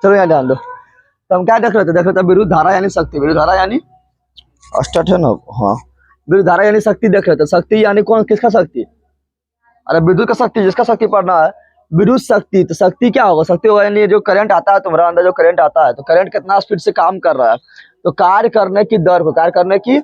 चलो यहाँ ध्यान दो। तो हम क्या देख रहे थे विद्युत धारा यानी शक्ति, विद्युत धारा यानी स्टार्ट है ना। हाँ, विद्युत धारा यानी शक्ति देख रहे थे। शक्ति यानी कौन, किसका शक्ति? अरे विद्युत का शक्ति, जिसका शक्ति पढ़ना है विद्युत शक्ति। तो शक्ति क्या होगा? शक्ति होगा यानी जो करंट आता है तुम्हारा अंदर, जो करंट आता है तो करंट कितना स्पीड से काम कर रहा है, तो कार्य करने की दर को, कार्य करने की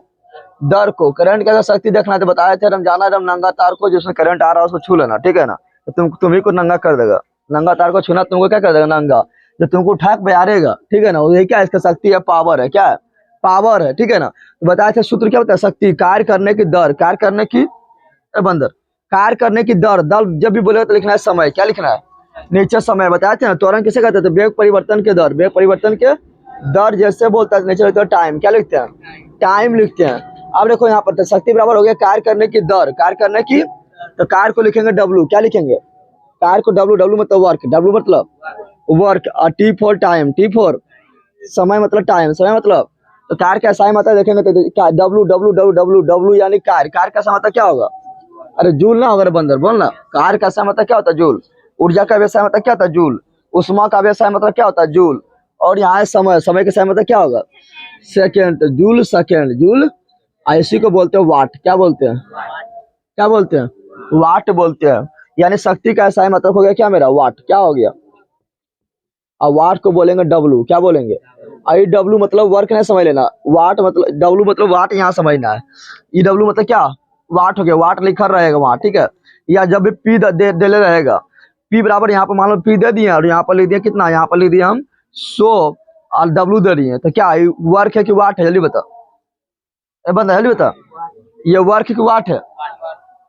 दर को करंट का शक्ति देखना है। तो बताए थे जाना एकदम नंगा तार को जिसमें करंट आ रहा है उसको छू लेना, ठीक है ना। तो तुम्ही को नंगा कर देगा, नंगा तार को छूना तुमको क्या कर देगा? नंगा। जो तुमको उठा के बयारेगा, ठीक है ना, ये क्या इसका शक्ति है? पावर है। क्या है? पावर है, ठीक है ना। तो बताए थे सूत्र क्या होता है? शक्ति कार्य करने की दर, कार्य करने की बंदर, कार्य करने की दर। दर जब भी बोलेगा तो लिखना है समय। क्या लिखना है? नीचे समय। बताए थे ना त्वरण किसे कहते थे? वेग परिवर्तन के दर, वेग परिवर्तन के दर जैसे बोलता है नीचे लिखते हैं टाइम। क्या लिखते हैं? टाइम लिखते हैं। अब देखो यहाँ पर शक्ति बराबर हो गया कार्य करने की दर, कार्य करने की, तो कार्य को लिखेंगे डब्लू। क्या लिखेंगे? कार्य को डब्लू, डब्लू मतलब वर्क, डब्लू मतलब वर्क, और T for time, T for समय मतलब टाइम, समय मतलब, तो कार्य का ऐसा मतलब देखेंगे तो W W W W W यानी कार्य, कार्य का मतलब क्या होगा? अरे जूल ना होगा बंदर, बोलना। कार्य का मतलब क्या होता है? जूल। ऊर्जा का व्यवसाय मतलब क्या होता है? जूल। उष्मा का व्यवसाय मतलब क्या होता है? जूल। और यहाँ समय, समय के समय मतलब क्या होगा? Second, joule second, joule. इसी को बोलते हैं वाट। क्या बोलते हैं? क्या बोलते हैं? वाट बोलते हैं। यानी शक्ति का ऐसा मतलब हो गया क्या मेरा? वाट। क्या हो गया? और वाट को बोलेंगे डब्लू। क्या बोलेंगे? आई डब्लू मतलब वर्क नहीं समझ लेना, वाट मतलब डब्लू मतलब वाट यहाँ समझना है। ई डब्लू मतलब क्या? वाट हो गया, वाट लिखा रहेगा वहाँ, ठीक है। या जब भी पी दे रहेगा, पी बराबर यहाँ पर मान लो पी दे दिए और यहाँ पर लिख दिया कितना, यहाँ पर लिख दिया हम 100 और डब्लू दे दिए, तो क्या वर्क है कि वाट है? जल्दी बता बंदा, जल्दी बता। ये वर्क की वाट है?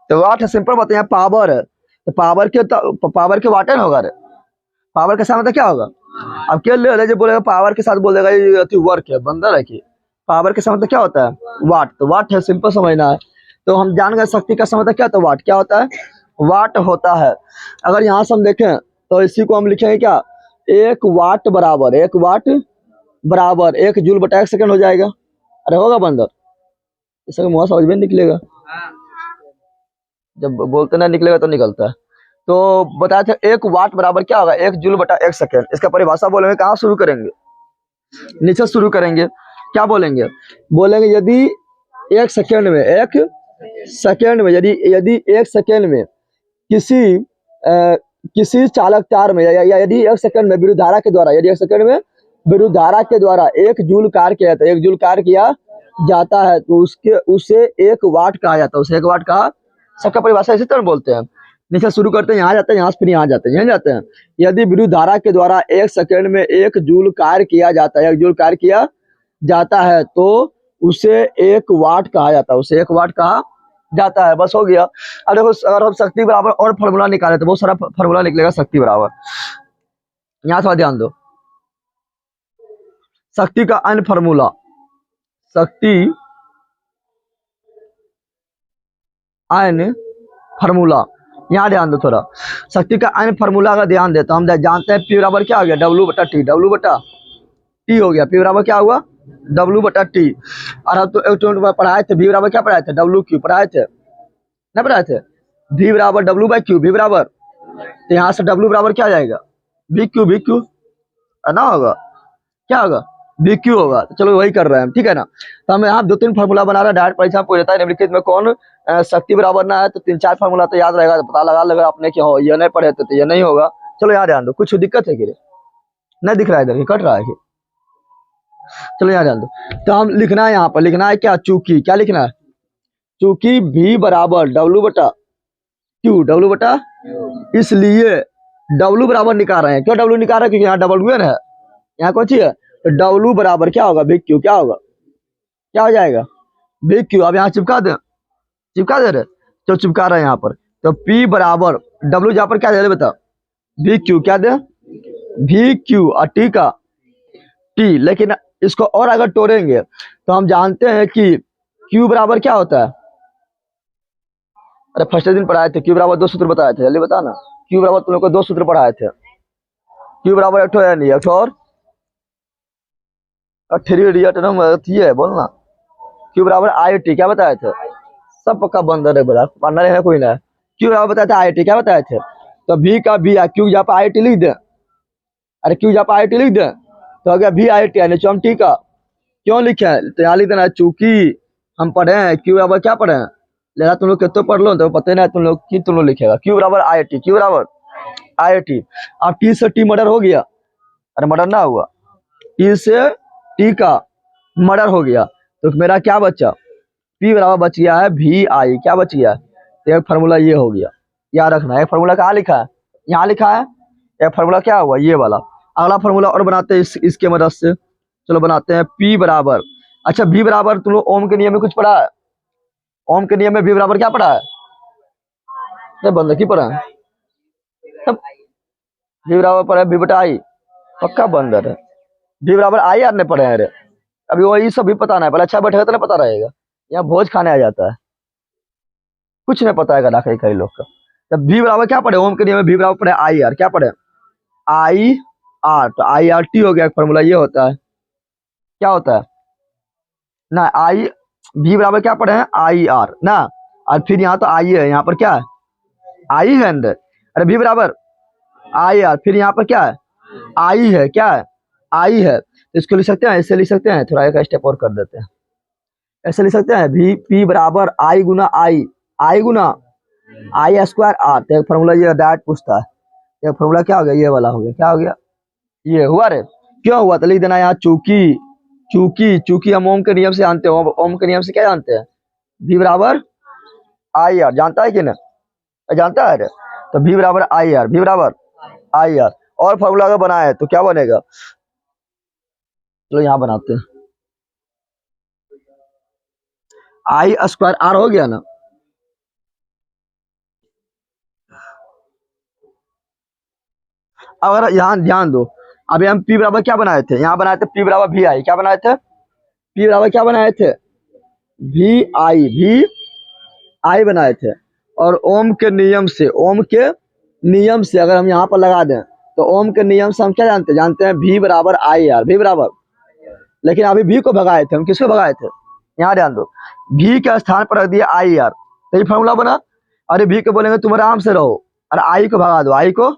तो वाट है, सिंपल बात है। यहाँ पावर है तो पावर के वाट है ना होगा। रे पावर के साथ मतलब क्या होगा? अब क्या ले जो बोलेगा पावर के साथ बोलेगा ये वर्क है, बंदर है कि पावर के साथ मतलब क्या होता है? वाट। तो वाट है, सिंपल समझना है। तो हम जान गए शक्ति का समय क्या होता है? वाट। क्या होता है? वाट होता है। अगर यहाँ से हम देखें तो इसी को हम लिखेंगे क्या? 1 वाट बराबर, 1 वाट बराबर 1 जूल बटा 1 सेकंड हो जाएगा। अरे होगा बंदर? इसका मुँह समझ में निकलेगा, जब बोलते ना निकलेगा तो निकलता है। तो बताया था 1 वाट बराबर क्या होगा? 1 जूल बटा 1 सेकेंड। इसका परिभाषा बोलेंगे कहाँ शुरू करेंगे? नीचे शुरू करेंगे। क्या बोलेंगे? बोलेंगे यदि 1 सेकेंड में, 1 सेकेंड में, यदि यदि 1 सेकेंड में किसी किसी चालक तार में या यदि 1 सेकेंड में विद्युत धारा के द्वारा, यदि 1 सेकेंड में विद्युत धारा के द्वारा 1 जूल कार्य किया जाता है, 1 जूल कार्य किया जाता है तो उसे 1 वाट कहा जाता है, उसे 1 वाट कहा। सबका परिभाषा इसी तरह बोलते हैं। नीचे शुरू करते हैं, यहाँ जाते हैं, यहाँ से फिर यहाँ जाते हैं, यहाँ जाते हैं। यदि विद्युत धारा के द्वारा 1 सेकेंड में 1 जूल कार्य किया जाता है, 1 जूल कार्य किया जाता है तो उसे 1 वाट कहा जाता है, उसे 1 वाट कहा जाता है। बस हो गया। अब देखो अगर हम शक्ति बराबर और फॉर्मूला निकाले तो बहुत सारा फॉर्मूला निकलेगा शक्ति बराबर। यहाँ थोड़ा ध्यान दो, शक्ति का अन्य फॉर्मूला, शक्ति अन्य फॉर्मूला, यहाँ ध्यान दो थोड़ा। शक्ति का अन्य फॉर्मूला अगर ध्यान दे तो हम जानते हैं पी बराबर क्या हो गया? डब्लू बटा टी, डब्लू बटा टी हो गया। पी बराबर क्या हुआ? डब्लू बटा टी। और हम तो पढ़ाए थे भी बराबर क्या पढ़ाए थे? डब्लू क्यू पढ़ाए थे, नहीं पढ़ाए थे? भी बराबर डब्लू बाई क्यू, भी बराबर, तो यहाँ से डब्लू बराबर क्या जाएगा? भी क्यू, भी क्यू ना होगा, क्या होगा? बी क्यू होगा। तो चलो वही कर रहे हैं, ठीक है ना। तो हम यहाँ 2-3 फॉर्मूला बना रहे हैं, डायरेक्ट परीक्षा पूछ जाता है निम्नलिखित में कौन शक्ति बराबर ना है, तो 3-4 फॉर्मूला तो याद रहेगा, तो पता लगा आपने कि हो ये नहीं पढ़े तो ये नहीं होगा। चलो यहाँ ध्यान दो, कुछ दिक्कत है कि नहीं दिख रहा है इधर, कट रहा है कि? चलो यहाँ ध्यान दो। तो हम लिखना है, यहाँ पर लिखना है क्या? चूंकि, क्या लिखना है? चूंकि भी बराबर डब्लू बटा क्यू, डब्लू बटा, इसलिए डब्लू बराबर निकाल रहे हैं। क्यों डब्लू निकाल रहे हैं? क्योंकि यहाँ डबल है, यहाँ कौन सी है? तो डब्लू बराबर क्या होगा? भी क्यू। क्या होगा? क्या हो जाएगा? भी क्यू। अब यहाँ चिपका दे, चिपका दे रहे तो चिपका रहे हैं यहाँ पर। तो पी बराबर डब्लू यहाँ पर क्या दे रहे बता? भी क्यू। क्या दे? भी क्यू और टी का टी। लेकिन इसको और अगर तोड़ेंगे तो हम जानते हैं कि क्यू बराबर क्या होता है? अरे फर्स्ट दिन पढ़ाए थे क्यू बराबर 2 सूत्र बताए थे, जल्दी बता ना। क्यू बराबर तुम लोग को 2 सूत्र पढ़ाए थे। क्यू बराबर एक है नहीं, एक और 3 इडियट है, बोलना। क्यू बराबर आई टी, क्या बताए थे? सब पक्का बंदर है, बता पढ़ना है कोई ना। क्यू बराबर बताए थे आई टी, क्या बताए थे? तो भी का भी क्यू यहाँ पर आई टी लिख दे, अरे क्यू जब आई टी लिख दे तो हो गया वी आई टी यानी हम टी का क्यों लिखे हैं तो यहाँ लिख देना चूंकि हम पढ़े हैं क्यू बराबर क्या पढ़े हैं लेना तुम लोग कितने पढ़ लो तो पता ही नहीं तुम लोग की तुम लोग लिखेगा क्यू बराबर आई टी क्यू बराबर आई टी। अब टी से टी मर्डर हो गया अरे मर्डर ना हुआ टी से टी का मर्डर हो गया तो मेरा क्या बचा पी बराबर बच गया है वी आई क्या बच गया तो एक फार्मूला ये हो गया याद रखना एक फार्मूला कहाँ लिखा है यहाँ लिखा है एक फार्मूला क्या हुआ ये वाला। अगला फार्मूला और बनाते हैं इसके मदद से चलो बनाते हैं पी बराबर अच्छा वी बराबर तुम लोग ओम के नियम में कुछ पढ़ा है ओम के नियम में वी बराबर क्या पढ़ा है बंद की पढ़ा है वी बराबर पढ़ा है वी बटा आई पक्का बंदर है वी बराबर आई यार ने पढ़े हैं अरे अभी वही सब भी पता नहीं पहले अच्छा बैठेगा तो नहीं पता रहेगा यहाँ भोज खाने आ जाता है कुछ नहीं पता है कई कई लोग का। तब वी बराबर क्या पढ़े ओम के नियम में वी बराबर पढ़े आई आर क्या पढ़े आई आर तो आई आर टी हो गया फॉर्मूला ये होता है क्या होता है ना आई वी बराबर क्या पढ़े हैं आई आर ना और फिर यहाँ तो आई है यहाँ पर क्या है आई है अंदर अरे वी बराबर आई आर फिर यहाँ पर क्या है आई है क्या है आई है तो इसको लिख सकते हैं ऐसे लिख सकते हैं थोड़ा एक स्टेप और कर देते हैं ऐसे लिख सकते हैं वी पी बराबर आई गुना आई स्क्वायर आर तो एक फॉर्मूला ये डायरेक्ट पूछता है एक फॉर्मूला क्या हो गया ये वाला हो गया क्या हो गया ये हुआ रे क्यों हुआ तो लिख देना यहाँ चूंकि चूंकि चूंकि हम ओम के नियम से जानते हैं ओम के नियम से क्या जानते हैं वी बराबर आई आर जानता है कि ना जानता है रे तो वी बराबर आई आर और फॉर्मूला अगर बनाए तो क्या बनेगा चलो यहाँ बनाते हैं आई स्क्वायर आर हो गया ना अगर यहाँ ध्यान दो अभी हम पी बराबर क्या बनाए थे यहाँ बनाए थे पी बराबर वी आई क्या बनाए थे पी बराबर क्या बनाए थे वी आई बनाए थे और ओम के नियम से अगर हम यहाँ पर लगा दें तो ओम के नियम से हम क्या जानते हैं वी बराबर आई आर वी बराबर लेकिन अभी वी को भगाए थे हम किसको भगाए थे यहाँ ध्यान दो वी के स्थान पर रख दिया आई आर तो ये फॉर्मूला बना। अरे वी को बोलेंगे तुम आराम से रहो अरे आई को भगा दो आई को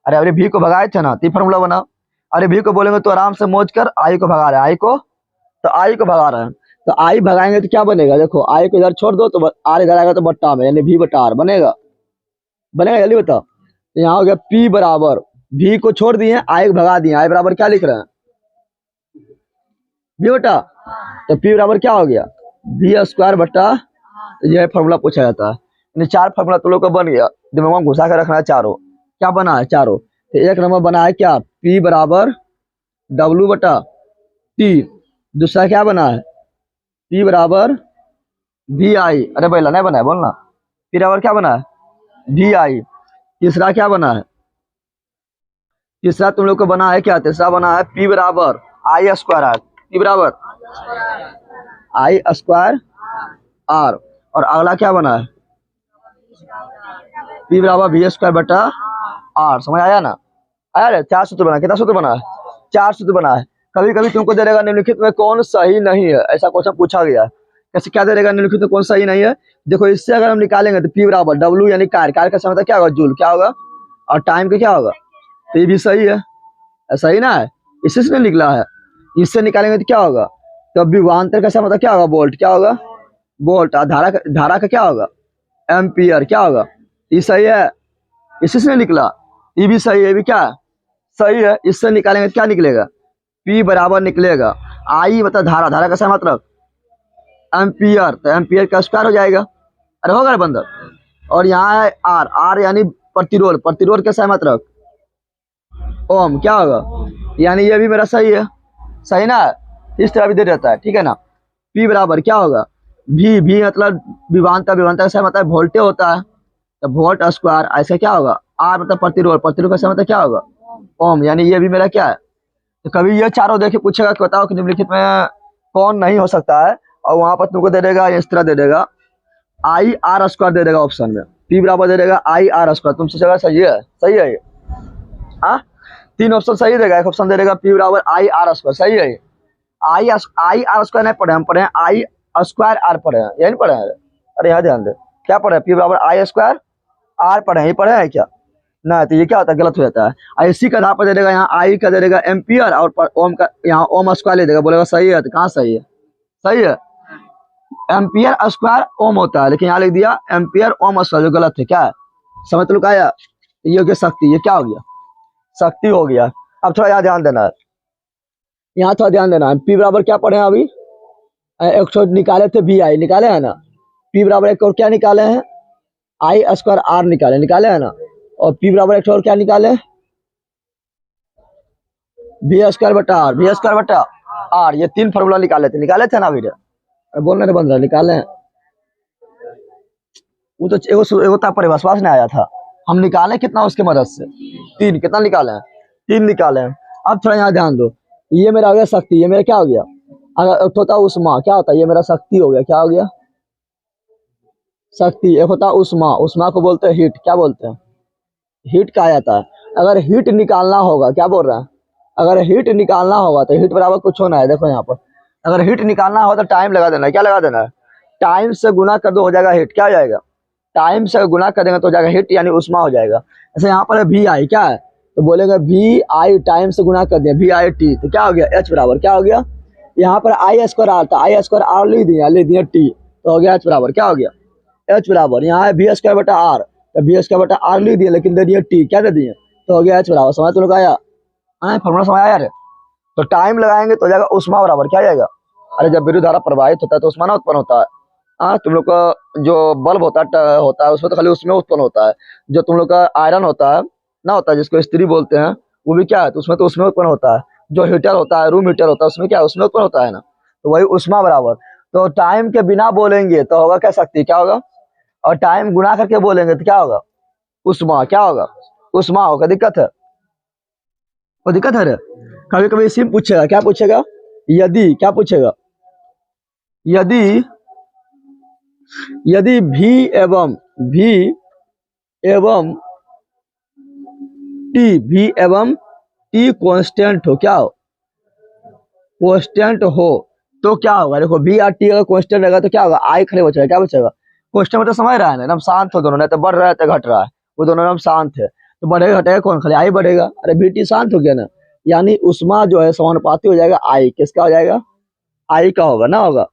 अरे वी को भगाए थे ना तो फॉर्मूला बना। अरे वी को बोलेंगे तो आराम से मौज कर आई को भगा रहे हैं आई को भगा रहे हैं तो आई भगाएंगे तो क्या बनेगा देखो आई को इधर छोड़ दो तो आर इधर आएगा तो बट्टा में यानी वी बटा आर बनेगा जल्दी बताओ तो यहाँ हो गया पी बराबर वी को छोड़ दिए आई को भगा दिए आई बराबर क्या लिख रहे हैं वी बटा तो पी बराबर क्या हो गया वी स्क्वायर बटा तो यह फॉर्मूला पूछा जाता है यानी चार फॉर्मूला तुम लोग का बन गया दिमाग में घुसा के रखना है चारों क्या बना है चारों तो एक नंबर बना है क्या पी बराबर डब्ल्यू बटा टी दूसरा क्या बना है पी बराबर वी आई अरे पहला नहीं बना है बोलना पी बराबर क्या बना है वी आई तीसरा क्या बना है तीसरा तुम लोग को बना है क्या तीसरा बना है पी बराबर आई स्क्वायर आर पी बराबर आई स्क्वायर आर और अगला क्या बना है पी बराबर वी स्क्वायर बटा आर समझ आया ना आया रे चार सूत्र बना कितना सूत्र बना है चार सूत्र बना है। कभी कभी तुमको दे देगा निम्नलिखित में कौन सही नहीं है ऐसा क्वेश्चन पूछा गया है कैसे क्या दे देगा निम्नलिखित में कौन सही नहीं है देखो इससे अगर हम निकालेंगे तो पी बराबर डब्ल्यू यानी कार्य का समय क्या होगा जूल क्या होगा और टाइम का क्या होगा तो ये भी सही है सही ना है इसी से निकला है इससे निकालेंगे तो क्या होगा तो विभवांतर का समय क्या होगा वोल्ट क्या होगा वोल्ट और धारा का क्या होगा एम्पियर क्या होगा ये सही है इसी से निकला ये भी सही है ये भी क्या सही है इससे निकालेंगे क्या निकलेगा P बराबर निकलेगा आई बता धारा का मतलब एम्पियर तो एम्पियर का स्क्वायर हो जाएगा अरे होगा बंदर और यहाँ है आर यानी प्रतिरोध का सही मतलब ओम क्या होगा यानी ये भी मेरा सही है सही ना इस तरह भी दे देता है ठीक है ना P बराबर क्या होगा भी मतलब विभवांतर का सही मतलब वोल्टे होता है तो वोल्ट स्क्वायर ऐसे क्या होगा आर मतलब प्रतिरोध का सही मतलब क्या होगा ओम यानी ये भी मेरा क्या है। तो कभी ये चारों देखे पूछेगा कि बताओ कि निम्नलिखित में कौन नहीं हो सकता है और वहां पर तुमको दे देगा इस तरह दे देगा आई आर स्क्वायर दे देगा ऑप्शन में पी बराबर दे देगा आई आर स्क्वायर तुम सोचेगा सही है ये हाँ तीन ऑप्शन सही देगा एक ऑप्शन दे देगा पी बराबर आई आर स्क्वायर सही है आई आर स्क्वायर नहीं पढ़े हम पढ़े आई स्क्वायर आर पढ़े हैं यही पढ़े हैं अरे यहाँ ध्यान दे क्या पढ़े पी बराबर आई स्क्वायर आर पढ़े ही पढ़े हैं क्या ना, तो ये क्या होता है, गलत हो जाता है। IC का आधार पर दे देगा, यहाँ आई का दे देगा एम्पियर, और ओम का यहाँ ओम स्क्वायर ले देगा, बोलेगा सही है, तो कहाँ सही है, सही है। एम्पियर स्क्वायर ओम होता है, लेकिन यहाँ लिख दिया एम्पियर ओम स्क्वायर, जो गलत है। क्या है, समझ तो लोग आया। ये हो गया शक्ति, ये क्या हो गया, शक्ति हो गया। अब थोड़ा यहाँ ध्यान देना है, यहाँ थोड़ा ध्यान देना है। P बराबर क्या पढ़े हैं अभी, एक तो निकाले थे VI, निकाले हैं ना। P बराबर एक और क्या निकाले हैं, आई स्क्वायर R निकाले, निकाले हैं ना। और P बराबर एक और क्या निकाले, V स्क्वायर बटा R, V स्क्वायर बटा R, ये 3 फॉर्मूला निकाले थे ना अभी, बोलने तो बन रहा, निकाले हैं। वो तो एगो था परिभाषा नहीं आया था, हम निकाले कितना उसके मदद से, 3, कितना निकाले हैं, 3 निकाले हैं। अब थोड़ा यहाँ ध्यान दो, ये मेरा हो गया शक्ति, ये मेरा क्या हो गया, अगर एक होता उष्मा, क्या होता है, ये मेरा शक्ति हो गया, क्या हो गया, शक्ति। एक होता उष्मा, उष्मा को बोलते हैं हीट, क्या बोलते हैं, हीट कहा जाता है। अगर हीट निकालना होगा, क्या बोल रहा है, अगर हीट निकालना होगा तो हीट बराबर कुछ होना है, देखो यहाँ पर, अगर हीट निकालना हो तो टाइम लगा देना है, क्या लगा देना है, टाइम से गुना कर दो, हो जाएगा हीट, क्या हो जाएगा, टाइम से गुना कर देंगे तो हो जाएगा हीट, यानी उष्मा हो जाएगा। ऐसे यहाँ पर VI क्या है, तो बोलेगा VI टाइम से गुना कर दिया VIT, तो क्या हो गया, H बराबर क्या हो गया, यहाँ पर आई स्क्वायर आर था, आई स्क्वायर आर लिख दिया T, तो हो गया H बराबर क्या हो गया, H बराबर, यहाँ है V स्क्वायर बटा R, तो V स्क्वायर बटा R लिख दिया, लेकिन दे दिए T, क्या दे दिए, तो हो गया H बराबर। समझ तो लोग आया, फॉर्मूला समझ आया रे। तो टाइम लगाएंगे तो जाएगा उष्मा बराबर क्या जाएगा, अरे जब विद्युत धारा प्रवाहित होता है तो उष्मा ना उत्पन्न होता है। हाँ, तुम लोग का जो बल्ब होता है उसमें तो खाली उसमें उत्पन्न होता है। जो तुम लोग का आयरन होता है ना, होता है जिसको स्त्री बोलते हैं, वो भी क्या है, तो उसमें उत्पन्न होता है। जो हीटर होता है, रूम हीटर होता है, उसमें क्या है, उसमें उत्पन्न होता है ना, तो वही उष्मा बराबर। तो टाइम के बिना बोलेंगे तो होगा क्या, शक्ति, क्या होगा, और टाइम गुना करके बोलेंगे तो क्या होगा, उष्मा, क्या होगा, उष्मा होगा। दिक्कत है, वो दिक्कत है रे। कभी कभी इसी में पूछेगा, क्या पूछेगा, यदि, क्या पूछेगा, यदि यदि V एवं T कांस्टेंट हो, क्या हो, कांस्टेंट हो, तो क्या होगा, देखो V और T अगर कांस्टेंट रहेगा तो क्या होगा, I खाली बचेगा, क्या बचेगा, कांस्टेंट मतलब समझ रहा है ना, एकदम शांत हो दोनों, नहीं तो बढ़ रहा है तो घट रहा है, वो दोनों एकदम शांत है, तो बढ़ेगा घटेगा कौन, खाली I बढ़ेगा। अरे VT शांत हो गया ना, यानी उष्मा जो है समानुपाती हो जाएगा I, किसका हो जाएगा, I का होगा ना, होगा,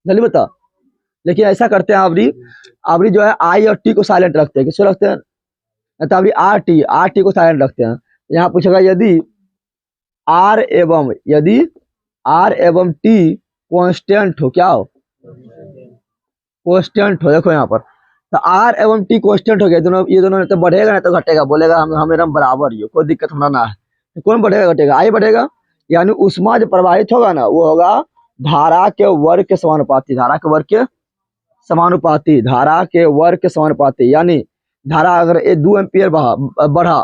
जल्दी बता। लेकिन ऐसा करते हैं अबरी जो है I और T को साइलेंट रखते हैं, किसको रखते हैं, तो अबरी RT को साइलेंट रखते हैं। यहाँ पूछेगा यदि R एवं T कांस्टेंट हो, क्या हो, कांस्टेंट हो, देखो यहाँ पर, तो R एवं T कांस्टेंट हो गया, ये दोनों तो बढ़ेगा ना तो घटेगा, बोलेगा हम एकदम बराबर ही हो, कोई दिक्कत होना ना है। तो कौन बढ़ेगा घटेगा, I बढ़ेगा, यानी उष्मा जो प्रवाहित होगा ना वो होगा धारा के वर्ग के समानुपाती, धारा के वर्ग के समानुपाती, धारा के वर्ग के समानुपाती, यानी धारा अगर 2 एम्पियर बढ़ा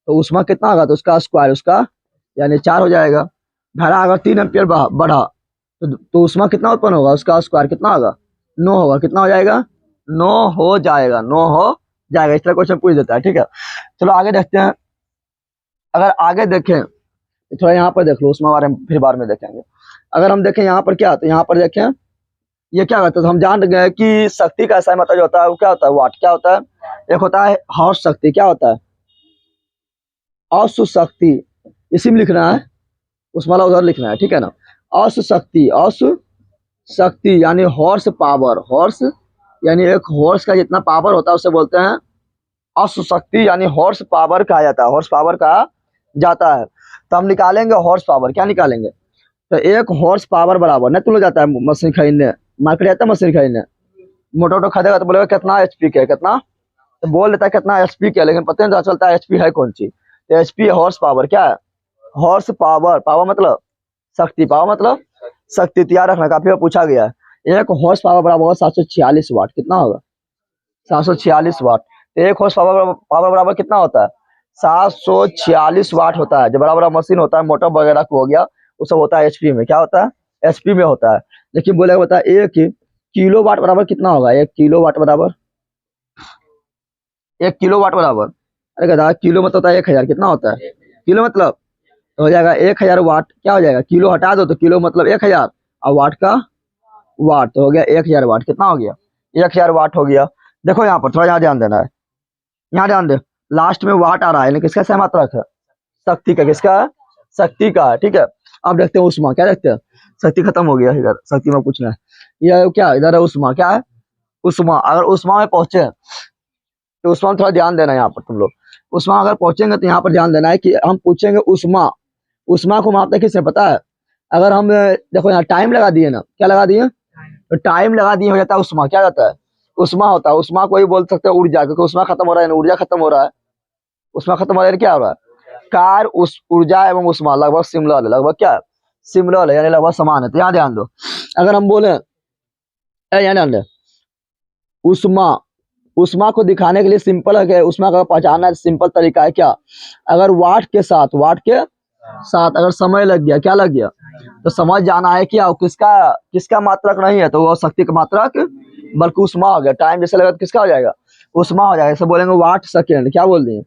तो उष्मा कितना होगा, तो उसका स्क्वायर, उसका यानी 4 हो जाएगा। धारा अगर 3 एम्पियर बढ़ा तो उष्मा कितना उत्पन्न होगा, उसका स्क्वायर कितना होगा, 9 होगा, कितना हो जाएगा, 9 हो जाएगा, 9 हो जाएगा। इस तरह क्वेश्चन पूछ देता है, ठीक है। चलो आगे देखते हैं। अगर आगे देखें तो थोड़ा यहाँ पर देख लो, उष्मा बारे में फिर बाद में देखेंगे। अगर हम देखें यहाँ पर क्या, तो यहाँ पर देखें ये क्या होता है, तो हम जान गए कि शक्ति का ऐसा मतलब जो होता है वो क्या होता है, वाट, क्या होता है, एक होता है हॉर्स शक्ति, क्या होता है, औसत शक्ति, इसी में लिखना है, उस वाला उधर लिखना है, ठीक है ना। औसत शक्ति यानी हॉर्स पावर, हॉर्स यानी एक हॉर्स का जितना पावर होता है उसे बोलते हैं औसत शक्ति, यानी हॉर्स पावर कहा जाता है, हॉर्स पावर कहा जाता है। तो हम निकालेंगे हॉर्स पावर, क्या निकालेंगे, तो एक हॉर्स पावर बराबर, नहीं तुम लोग जाता है मशीन खरीदने, मार्केट जाता है मशीन खरीदने, मोटर खरीदेगा तो बोलेगा कितना HP के, कितना, तो बोल देता है कितना HP के, लेकिन पता नहीं चलता है HP है कौन सी। तो HP हॉर्स पावर, क्या है, हॉर्स पावर, पावर मतलब शक्ति, पावर मतलब शक्ति, तैयार रखना, काफी बार पूछा गया है। एक हॉर्स पावर बराबर होगा 746 वाट, कितना होगा, 746 वाट। तो एक हॉर्स पावर बराबर कितना होता है, 746 वाट होता है। जो बड़ा बड़ा मशीन होता है, मोटर वगैरह को हो गया, वो सब होता है HP में, क्या होता है, HP में होता है। लेकिन बोलेगा बता 1 किलो वाट बराबर कितना होगा, 1 किलो वाट बराबर, 1 किलो वाट बराबर, अरे गधा, किलो मतलब होता है 1000, कितना होता है, किलो मतलब, तो हो जाएगा 1000 वाट, क्या हो जाएगा, किलो हटा दो तो किलो मतलब 1000, और वाट का वाट, तो हो गया 1000 वाट, कितना हो गया, 1000 वाट हो गया। देखो यहाँ पर थोड़ा यहाँ ध्यान देना है, यहाँ ध्यान दे, लास्ट में वाट आ रहा है, यानी किसका सही मात्रक है? शक्ति का। किसका? शक्ति का। ठीक है, अब देखते हैं उष्मा। क्या देखते हैं? शक्ति खत्म हो गया, इधर शक्ति में पूछना है। यह क्या इधर है? उष्मा। क्या है? उष्मा। अगर उष्मा में पहुंचे तो उष्मा में थोड़ा ध्यान देना है यहाँ पर तुम लोग। उष्मा अगर पहुंचेंगे तो यहाँ पर ध्यान देना है कि हम पूछेंगे उष्मा। उष्मा को मापते किससे पता है? अगर हम देखो यहाँ टाइम लगा दिए ना, क्या लगा दिए? तो टाइम लगा दिए हो जाता है उष्मा। क्या जाता है? उष्मा होता है। उष्मा को ही बोल सकते हैं ऊर्जा, क्योंकि उष्मा खत्म हो रहा है ना, ऊर्जा खत्म हो रहा है। उष्मा खत्म हो रहा है, क्या हो रहा है? कार्य उस ऊर्जा एवं उष्मा लगभग सिमिलर है। लगभग क्या? सिमिलर है, यानी लगभग समान है। तो यहाँ ध्यान दो, अगर हम बोले यहाँ ध्यान दे, उष्मा। उष्मा को दिखाने के लिए सिंपल है कि उष्मा का पहचानना सिंपल तरीका है क्या? अगर वाट के साथ अगर समय लग गया, क्या लग गया, तो समझ जाना है क्या किसका किसका मात्रक नहीं है, तो वो शक्ति का मात्रक बल्कि उष्मा हो गया। टाइम जैसे लगा तो किसका हो जाएगा? उष्मा हो जाएगा। जैसे बोलेंगे वाट सेकेंड, क्या बोल दिए?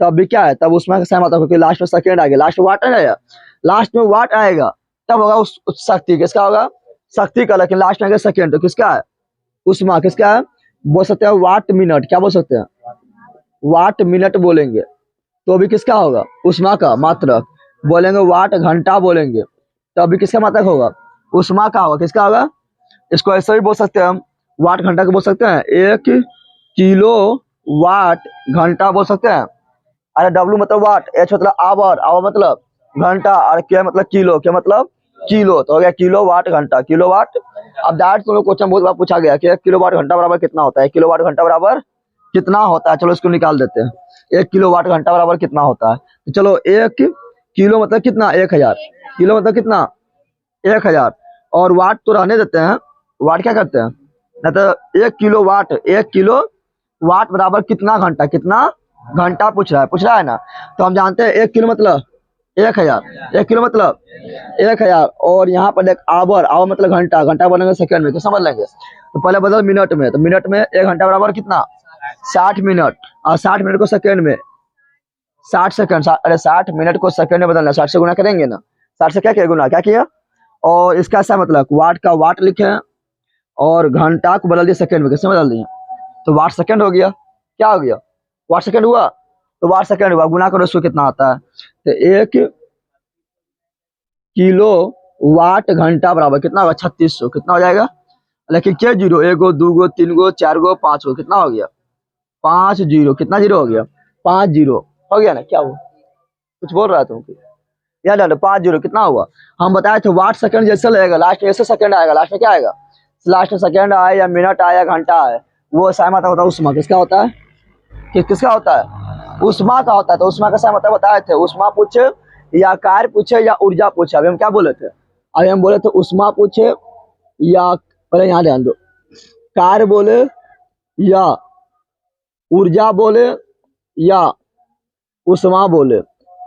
तब भी क्या है? तब उष्मा का सही मात्रक, क्योंकि लास्ट में सेकेंड आ गया, लास्ट में वाट आएगा, लास्ट में वाट आएगा तब होगा उस शक्ति। किसका होगा? शक्ति का। लेकिन लास्ट में आएगा सेकेंड, तो किसका है? उष्मा। किसका है? बोल सकते हैं वाट मिनट। क्या बोल सकते हैं? वाट मिनट बोलेंगे तो भी किसका होगा? उष्मा का मात्रक। बोलेंगे वाट घंटा बोलेंगे तो अभी किसका मात्रक होगा? उष्मा का होगा। किसका होगा? इसको ऐसे भी बोल सकते हैं हम, वाट घंटा को बोल सकते हैं 1 किलो वाट घंटा बोल सकते हैं। अरे डब्ल्यू मतलब वाट, एच मतलब आवर, आवर मतलब घंटा, और क्या मतलब किलो, क्या मतलब किलो, तो हो गया किलो वाट घंटा। Kilowatt. अब डायरेक्ट तुम लोग क्वेश्चन बहुत बार पूछा गया कि 1 किलो वाट घंटा बराबर कितना होता है? 1 किलो वाट घंटा बराबर कितना होता है? चलो इसको निकाल देते हैं। 1 किलो वाट घंटा बराबर कितना होता है? तो चलो 1 किलो मतलब कितना? 1000। किलो मतलब कितना? 1000। और वाट तो रहने देते हैं, वाट क्या करते हैं ना, तो 1 किलो वाट, 1 किलो वाट बराबर कितना घंटा? कितना घंटा पूछ रहा है ना। तो हम जानते हैं 1 किलो मतलब 1000, 1 किलो मतलब 1000। और यहाँ पर देख आवर, आवर मतलब घंटा, घंटा बनेंगे सेकंड में, तो समझ लेंगे। तो पहले बदल मिनट में, तो मिनट में 1 घंटा बराबर कितना? 60 मिनट। और 60 मिनट को सेकंड में 60 सेकंड। अरे 60 मिनट को सेकंड में बदलना, 60 से गुना करेंगे ना। 60 से क्या किया? गुना। क्या किया? और इसका ऐसा मतलब वाट का वाट लिखे हैं और घंटा को बदल दिया सेकंड में। किससे बदल दिए? तो वाट सेकंड हो गया। क्या हो गया? वाट सेकंड हुआ। तो वाट सेकंड हुआ, गुना करो, उसको कितना आता है? तो 1 किलो वाट घंटा बराबर कितना होगा? 3600। कितना हो जाएगा? लेकिन क्या जीरो? 1 गो 2 गो 3 गो 4 गो 5 गो, कितना हो गया? 5 जीरो। कितना जीरो हो गया? 5 जीरो हो गया ना। क्या हुआ? कुछ बोल रहा है तुम? याद डालो 5 जीरो कितना हुआ? हम बताए थे वाट सेकंड जैसे लगेगा, लास्ट में ऐसे सेकंड आएगा, लास्ट में क्या आएगा? लास्ट में सेकंड आए या मिनट आए या घंटा आए, वो सहमत होता है उष्मा। किसका होता है? किसका होता है? उष्मा का होता है। तो उष्मा का सहमत बताए थे। उष्मा पूछे या कार्य पूछे या ऊर्जा पूछे, अभी हम क्या बोले थे? अभी हम बोले थे उष्मा पूछे या, पहले यहाँ ध्यान दो, कार्य बोले या ऊर्जा बोले या उष्मा बोले,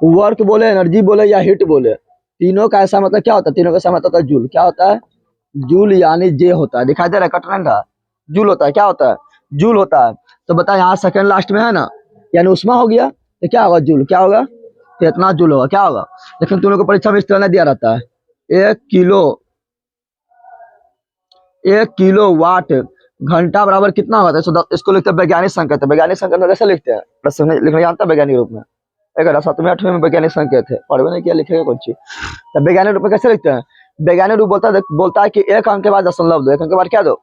वर्क बोले, एनर्जी बोले या हीट बोले, तीनों का ऐसा मतलब क्या होता है? तीनों का ऐसा मतलब होता है जूल। क्या होता है? जूल, यानी जे होता है। दिखाई दे रहा है? कट रहा है? जूल होता है। क्या होता है? जूल होता है। तो बता, यहाँ सेकंड लास्ट में है ना, यानी उष्मा हो गया, तो क्या होगा? जूल। क्या होगा? तो इतना जूल होगा। क्या होगा? लेकिन तुम लोग को परीक्षा में इस तरह दिया रहता है, 1 किलो 1 किलो वाट घंटा बराबर कितना होगा? तो इसको लिखते हैं वैज्ञानिक संकेत। वैज्ञानिक संकेत में कैसे लिखते हैं? प्रश्न में लिखना जानता है वैज्ञानिक रूप में? एक 7वें 8वें में वैज्ञानिक संकेत है, पढ़वे नहीं किया, लिखेगा कुछ चीज। तो वैज्ञानिक रूप में कैसे लिखते हैं? वैज्ञानिक रूप बोलता है कि 1 अंक के बाद दशमलव दो। 1 अंक के बाद क्या दो?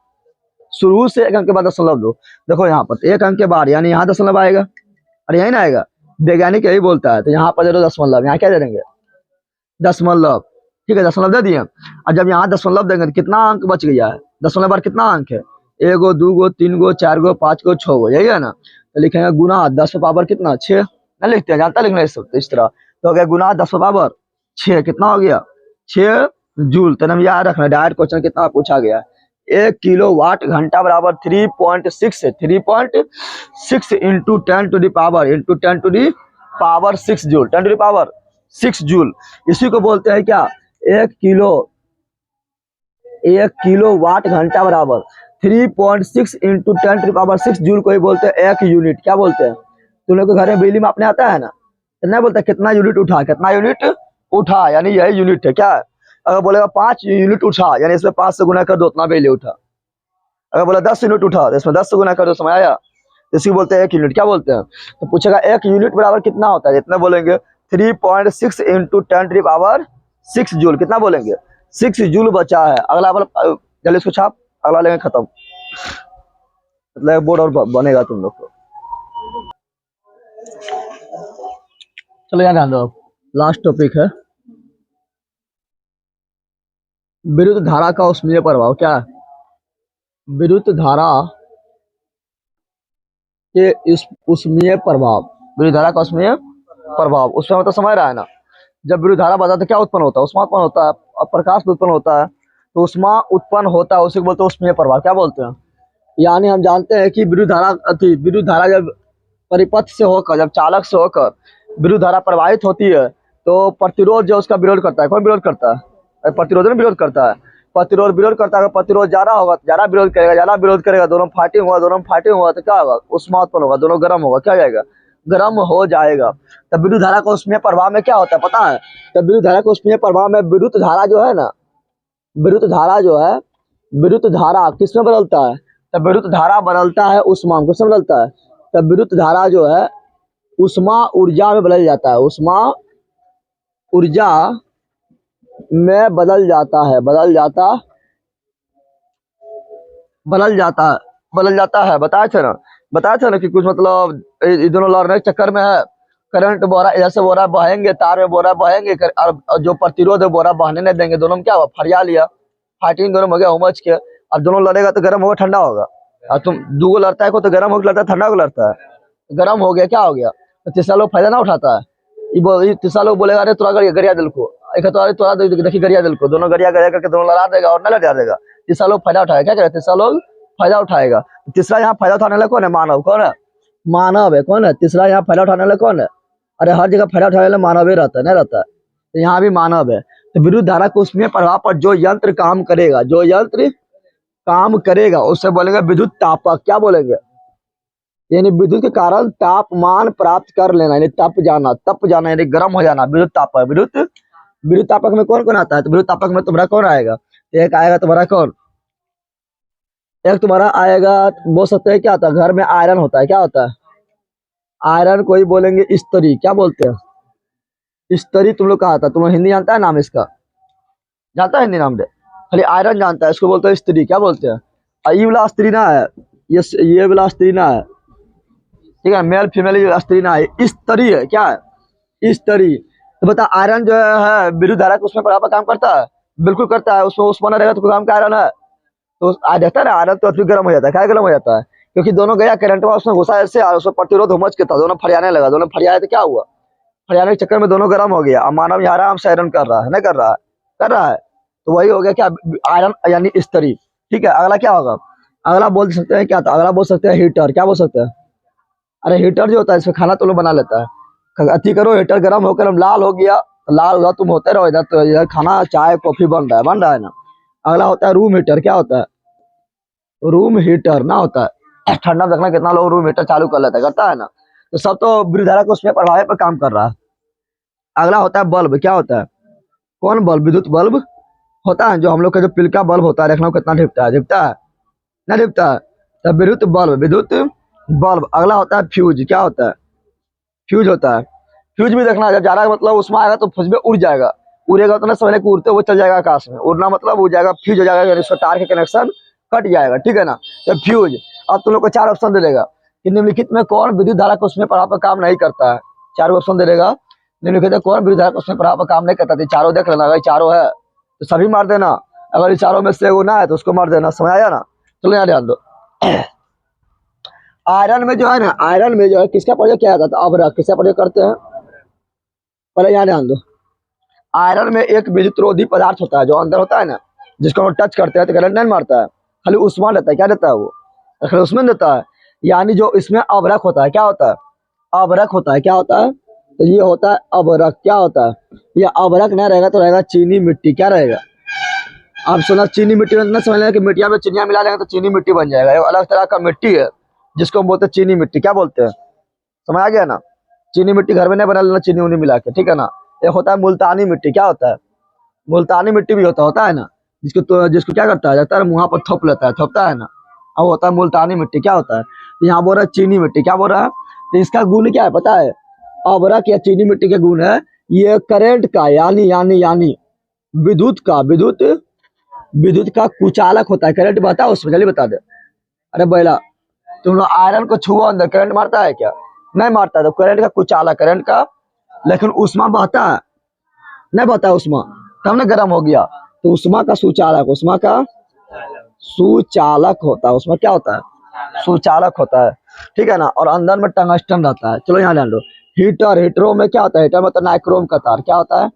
शुरू से 1 अंक के बाद दशमलव दो। देखो यहाँ पर 1 अंक के बाद, यानी यहाँ दशमलव आएगा और यही ना आएगा। वैज्ञानिक यही बोलता है। तो यहाँ पर दे दो दशमलव, यहाँ क्या दे देंगे? दशमलव। ठीक है, दशमलव दे दिए। और जब यहाँ दशमलव देंगे तो कितना अंक बच गया है? दशमलव बार कितना अंक है? 1 गो 2 गो 3 गो 4 गो 5 गो 6 गो, यही है ना। तो लिखेंगे गुना 10 पावर कितना? 6। ना लिखते हैं, जानता लिखना इस तरह। तो हो गया गुना 10 पावर 6। कितना हो गया? 6 जूल। तो हम याद रखना, डायरेक्ट क्वेश्चन कितना पूछा गया है? 1 किलो वाट घंटा बराबर 3.6 into 10 to the power 6 joule. 10 to the power 6 joule. इसी को बोलते हैं क्या? 1 किलो वाट घंटा बराबर 3.6 into 10 to the power 6 joule को ही बोलते हैं 1 यूनिट। क्या बोलते हैं? तुम लोग के घर में बिजली मापने आता है ना, तो नहीं बोलते कितना यूनिट उठा, कितना यूनिट उठा, यानी यही यूनिट है। क्या है? अगर बोलेगा 5 यूनिट उठा, यानी इसमें 5 से गुना कर दो, उतना बिजली उठा। अगर बोला 10 यूनिट उठा, तो इसमें 10 से गुना कर दो, समय आया। इसी बोलते हैं एक यूनिट। क्या बोलते हैं? तो पूछेगा एक यूनिट बराबर कितना होता है, जितना बोलेंगे 3.6 इंटू 10⁻6 जूल। कितना बोलेंगे? 6 जूल बचा है। अगला जल्दी इसको छाप, अगला लेंगे खत्म, मतलब बोर्ड और बनेगा तुम लोग को। चलो यहाँ ध्यान दो, लास्ट टॉपिक है विद्युत धारा का उष्मीय प्रभाव। क्या है? विद्युत धारा के इस उष्मीय प्रभाव, विद्युत धारा का उष्मीय प्रभाव, उसमें मतलब समझ रहा है ना। जब विद्युत धारा बढ़ता है तो क्या उत्पन्न होता है? उष्मा उत्पन्न होता है, और प्रकाश भी उत्पन्न होता है। तो उष्मा उत्पन्न होता है, उसे बोलते हैं उष्मीय प्रभाव। क्या बोलते हैं? यानी हम जानते हैं कि विद्युत धारा जब परिपथ से होकर, जब चालक से होकर विद्युत धारा प्रवाहित होती है, तो प्रतिरोध जो उसका विरोध करता है। कौन विरोध करता है? प्रतिरोध में विरोध करता है। प्रतिरोध विरोध करता है। प्रतिरोध ज्यादा होगा, ज्यादा विरोध करेगा, ज्यादा विरोध करेगा, दोनों फाइटिंग होगा, दोनों फाइटिंग होगा तो क्या होगा? उष्मा उत्पन्न होगा, दोनों गर्म होगा। क्या हो जाएगा? गर्म हो जाएगा। तब विद्युत धारा को उष्मीय प्रभाव में क्या होता है पता है? तब विद्युत धारा को उष्मीय प्रभाव में विद्युत धारा जो है ना, विद्युत धारा जो है, विद्युत धारा किसमें बदलता है? तब विद्युत धारा बदलता है उष्मा में। किसमें बदलता है? तब विद्युत धारा जो है उष्मा ऊर्जा में बदल जाता है। उष्मा ऊर्जा में बदल जाता है, बदल जाता है। बताया था ना कि कुछ मतलब ये दोनों लड़ने के चक्कर में है। करंट बोरा इधर से बोरा बहेंगे, तार में बोरा बहेंगे, और जो प्रतिरोध है बोरा बहने नहीं देंगे। दोनों में क्या हुआ? फरिया लिया, फाइटिंग दोनों हो गया उमच के। अब दोनों लड़ेगा तो गर्म होगा ठंडा होगा। और तुम दो लड़ता है को तो गर्म होकर लड़ता है, ठंडा होकर लड़ता है, गर्म हो गया। क्या हो गया? तो तीसरा लोग फायदा ना उठाता है। ये तीसरा लोग बोलेगा अरे तोरा गरिया दिल को, एक तो अरे तोरा देखी गरिया दिल को, दोनों गरिया करके दोनों लड़ा देगा और न लड़ा देगा। तीसरा लोग फायदा उठाएगा। क्या करेगा? तीसरा लोग फायदा उठाएगा। तीसरा यहाँ फायदा उठाने वाला कौन है? मानव। कौन है? मानव है। कौन है? तीसरा यहाँ फायदा उठाने वाला कौन है? अरे हर जगह फायदा उठाने वाला मानव ही रहता है, नहीं रहता है? तो यहाँ भी मानव है। तो विद्युत धारा को उसमें प्रभाव पर जो यंत्र काम करेगा, उससे बोलेंगे विद्युत तापक। क्या बोलेंगे? यानी विद्युत के कारण तापमान प्राप्त कर लेना, यानी तप जाना यानी गर्म हो जाना, विद्युत तापक। विद्युत तापक में कौन कौन आता है? तो विद्युत तापक में तुम्हारा कौन आएगा? एक आएगा तुम्हारा कौन? एक तुम्हारा आएगा, बोल सकते हैं क्या होता है? घर में आयरन होता है। क्या होता है? आयरन को ही बोलेंगे इस्त्री। क्या बोलते हैं? इस्त्री। तुम लोग कहा था, तुम लोग हिंदी जानता है नाम इसका? जानता है हिंदी नाम दे? खाली आयरन जानता है, इसको बोलते हैं इस्त्री। क्या बोलते हैं? और ये वाला स्त्री ना है, ये वाला स्त्री ना है, ठीक है? मेल फीमेल स्त्री ना है, स्त्री है। क्या है? स्त्री। तो बता, आयरन जो है विद्युत धारा को उसमें बराबर काम करता है? बिल्कुल करता है। उसमें उष्मा रहेगा तो कोई काम का आयरन है? तो देखता है ना, आयरन तो अभी गर्म हो जाता है। क्या गर्म हो जाता है? क्योंकि दोनों गया करंट में, उसमें घुसा ऐसे और उसमें प्रतिरोध उमच के था, दोनों फरियाने लगा। दोनों फरियाए तो क्या हुआ? फरियाने के चक्कर में दोनों गर्म हो गया। अब मानव यहाँ आराम से आयरन कर रहा है, नहीं कर रहा है? कर रहा है। तो वही हो गया क्या? आयरन यानी स्त्री। ठीक है, अगला क्या होगा? अगला बोल सकते हैं क्या था? अगला बोल सकते हैं हीटर। क्या बोल सकते हैं? अरे हीटर जो होता है इसमें खाना तो लोग बना लेता है। अति करो, हीटर गर्म होकर हम लाल हो गया, लाल हुआ, तुम होते रहो इधर, तो इधर खाना चाय कॉफी बन रहा है ना। अगला होता है रूम हीटर। क्या होता है? रूम हीटर ना होता है। ठंडा में देखना कितना लोग रूम हीटर चालू कर लेता है, करता है ना। तो सब तो विद्युत धारा को उसमें प्रभाव पर काम कर रहा है। अगला होता है बल्ब। क्या होता है? कौन बल्ब? विद्युत बल्ब होता है। जो हम लोग का जो पिलका बल्ब होता है, देखना कितना ढिपता है, ना ढिपता है? तब विद्युत बल्ब। अगला होता है फ्यूज। क्या होता है? फ्यूज होता है। फ्यूज भी देखना, जब ज्यादा मतलब उसमें आएगा तो फ्यूज में उड़ जाएगा। उड़ेगा तो ना समझ कि उड़ते हुए चल जाएगा आकाश में। उड़ना मतलब उड़ जाएगा, फ्यूज हो जाएगा, यानी उसका तार के कनेक्शन कट जाएगा। ठीक है ना? तो फ्यूज। अब तुम लोग को 4 ऑप्शन दे देगा कि निम्नलिखित में कौन विद्युत धारा को उसमें प्रभाव पर काम नहीं करता है। 4 ऑप्शन दे देगा, निम्नलिखित में कौन विद्युत धारा को उसमें प्रभाव पर काम नहीं करता। चारों देख लेना, अगर चारों है तो सभी मार देना, अगर ये चारों में से वो ना है तो उसको मार देना। समझ आया ना? चलो यहाँ ध्यान दो। आयरन में जो है ना, आयरन में जो है किसका प्रयोग किया जाता है? अभ्रक। किसका प्रयोग करते हैं? पहले यहाँ ध्यान दो। आयरन में एक विद्युतरोधी पदार्थ होता है जो अंदर होता है ना, जिसको हम टच करते हैं तो करंट नहीं मारता है, खाली उष्मा देता है। क्या देता है वो? खाली उष्मा देता है। यानी जो इसमें अभ्रक होता है, क्या होता है? अभ्रक होता है। क्या होता है? तो ये होता है अभ्रक। क्या होता है? ये अभ्रक नहीं रहेगा तो रहेगा चीनी मिट्टी। क्या रहेगा? आप सुना चीनी मिट्टी में समझ लें कि मिट्टिया में चीनिया मिला लेंगे तो चीनी मिट्टी बन जाएगा। ये अलग तरह का मिट्टी है जिसको हम बोलते हैं चीनी मिट्टी। क्या बोलते हैं? समझ आ गया ना? चीनी मिट्टी घर में नहीं बना लेना चीनी उनी मिला के, ठीक है ना? एक होता है मुल्तानी मिट्टी। क्या होता है? मुल्तानी मिट्टी भी होता है ना, जिसको क्या करता है, जाता है मुँह पर थोप लेता है, थोपता है ना, अब होता है मुल्तानी मिट्टी, क्या होता है? तो यहाँ बोल रहा है चीनी मिट्टी, क्या बोल रहा है? तो इसका गुण क्या है पता है? अभ्रक या चीनी मिट्टी के गुण है, ये करंट का यानी विद्युत का विद्युत का कुचालक होता है। करंट बता उसमें, जल्दी बता दे। अरे बैला, तुम लोग आयरन को छुओ अंदर, करंट मारता है क्या? नहीं मारता है। तो करंट का कुचालक, करंट का, लेकिन उष्मा बहता है, नहीं बहता है उष्मा, तब ना गर्म हो गया। तो उष्मा का सुचालक, उष्मा का सुचालक होता है। उसमें क्या होता है? सुचालक होता है, ठीक है ना। और अंदर में टंगस्टन रहता है। चलो यहाँ ध्यान दो। हीटरों में क्या होता है? हीटर में तो नाइक्रोम का तार, क्या होता है?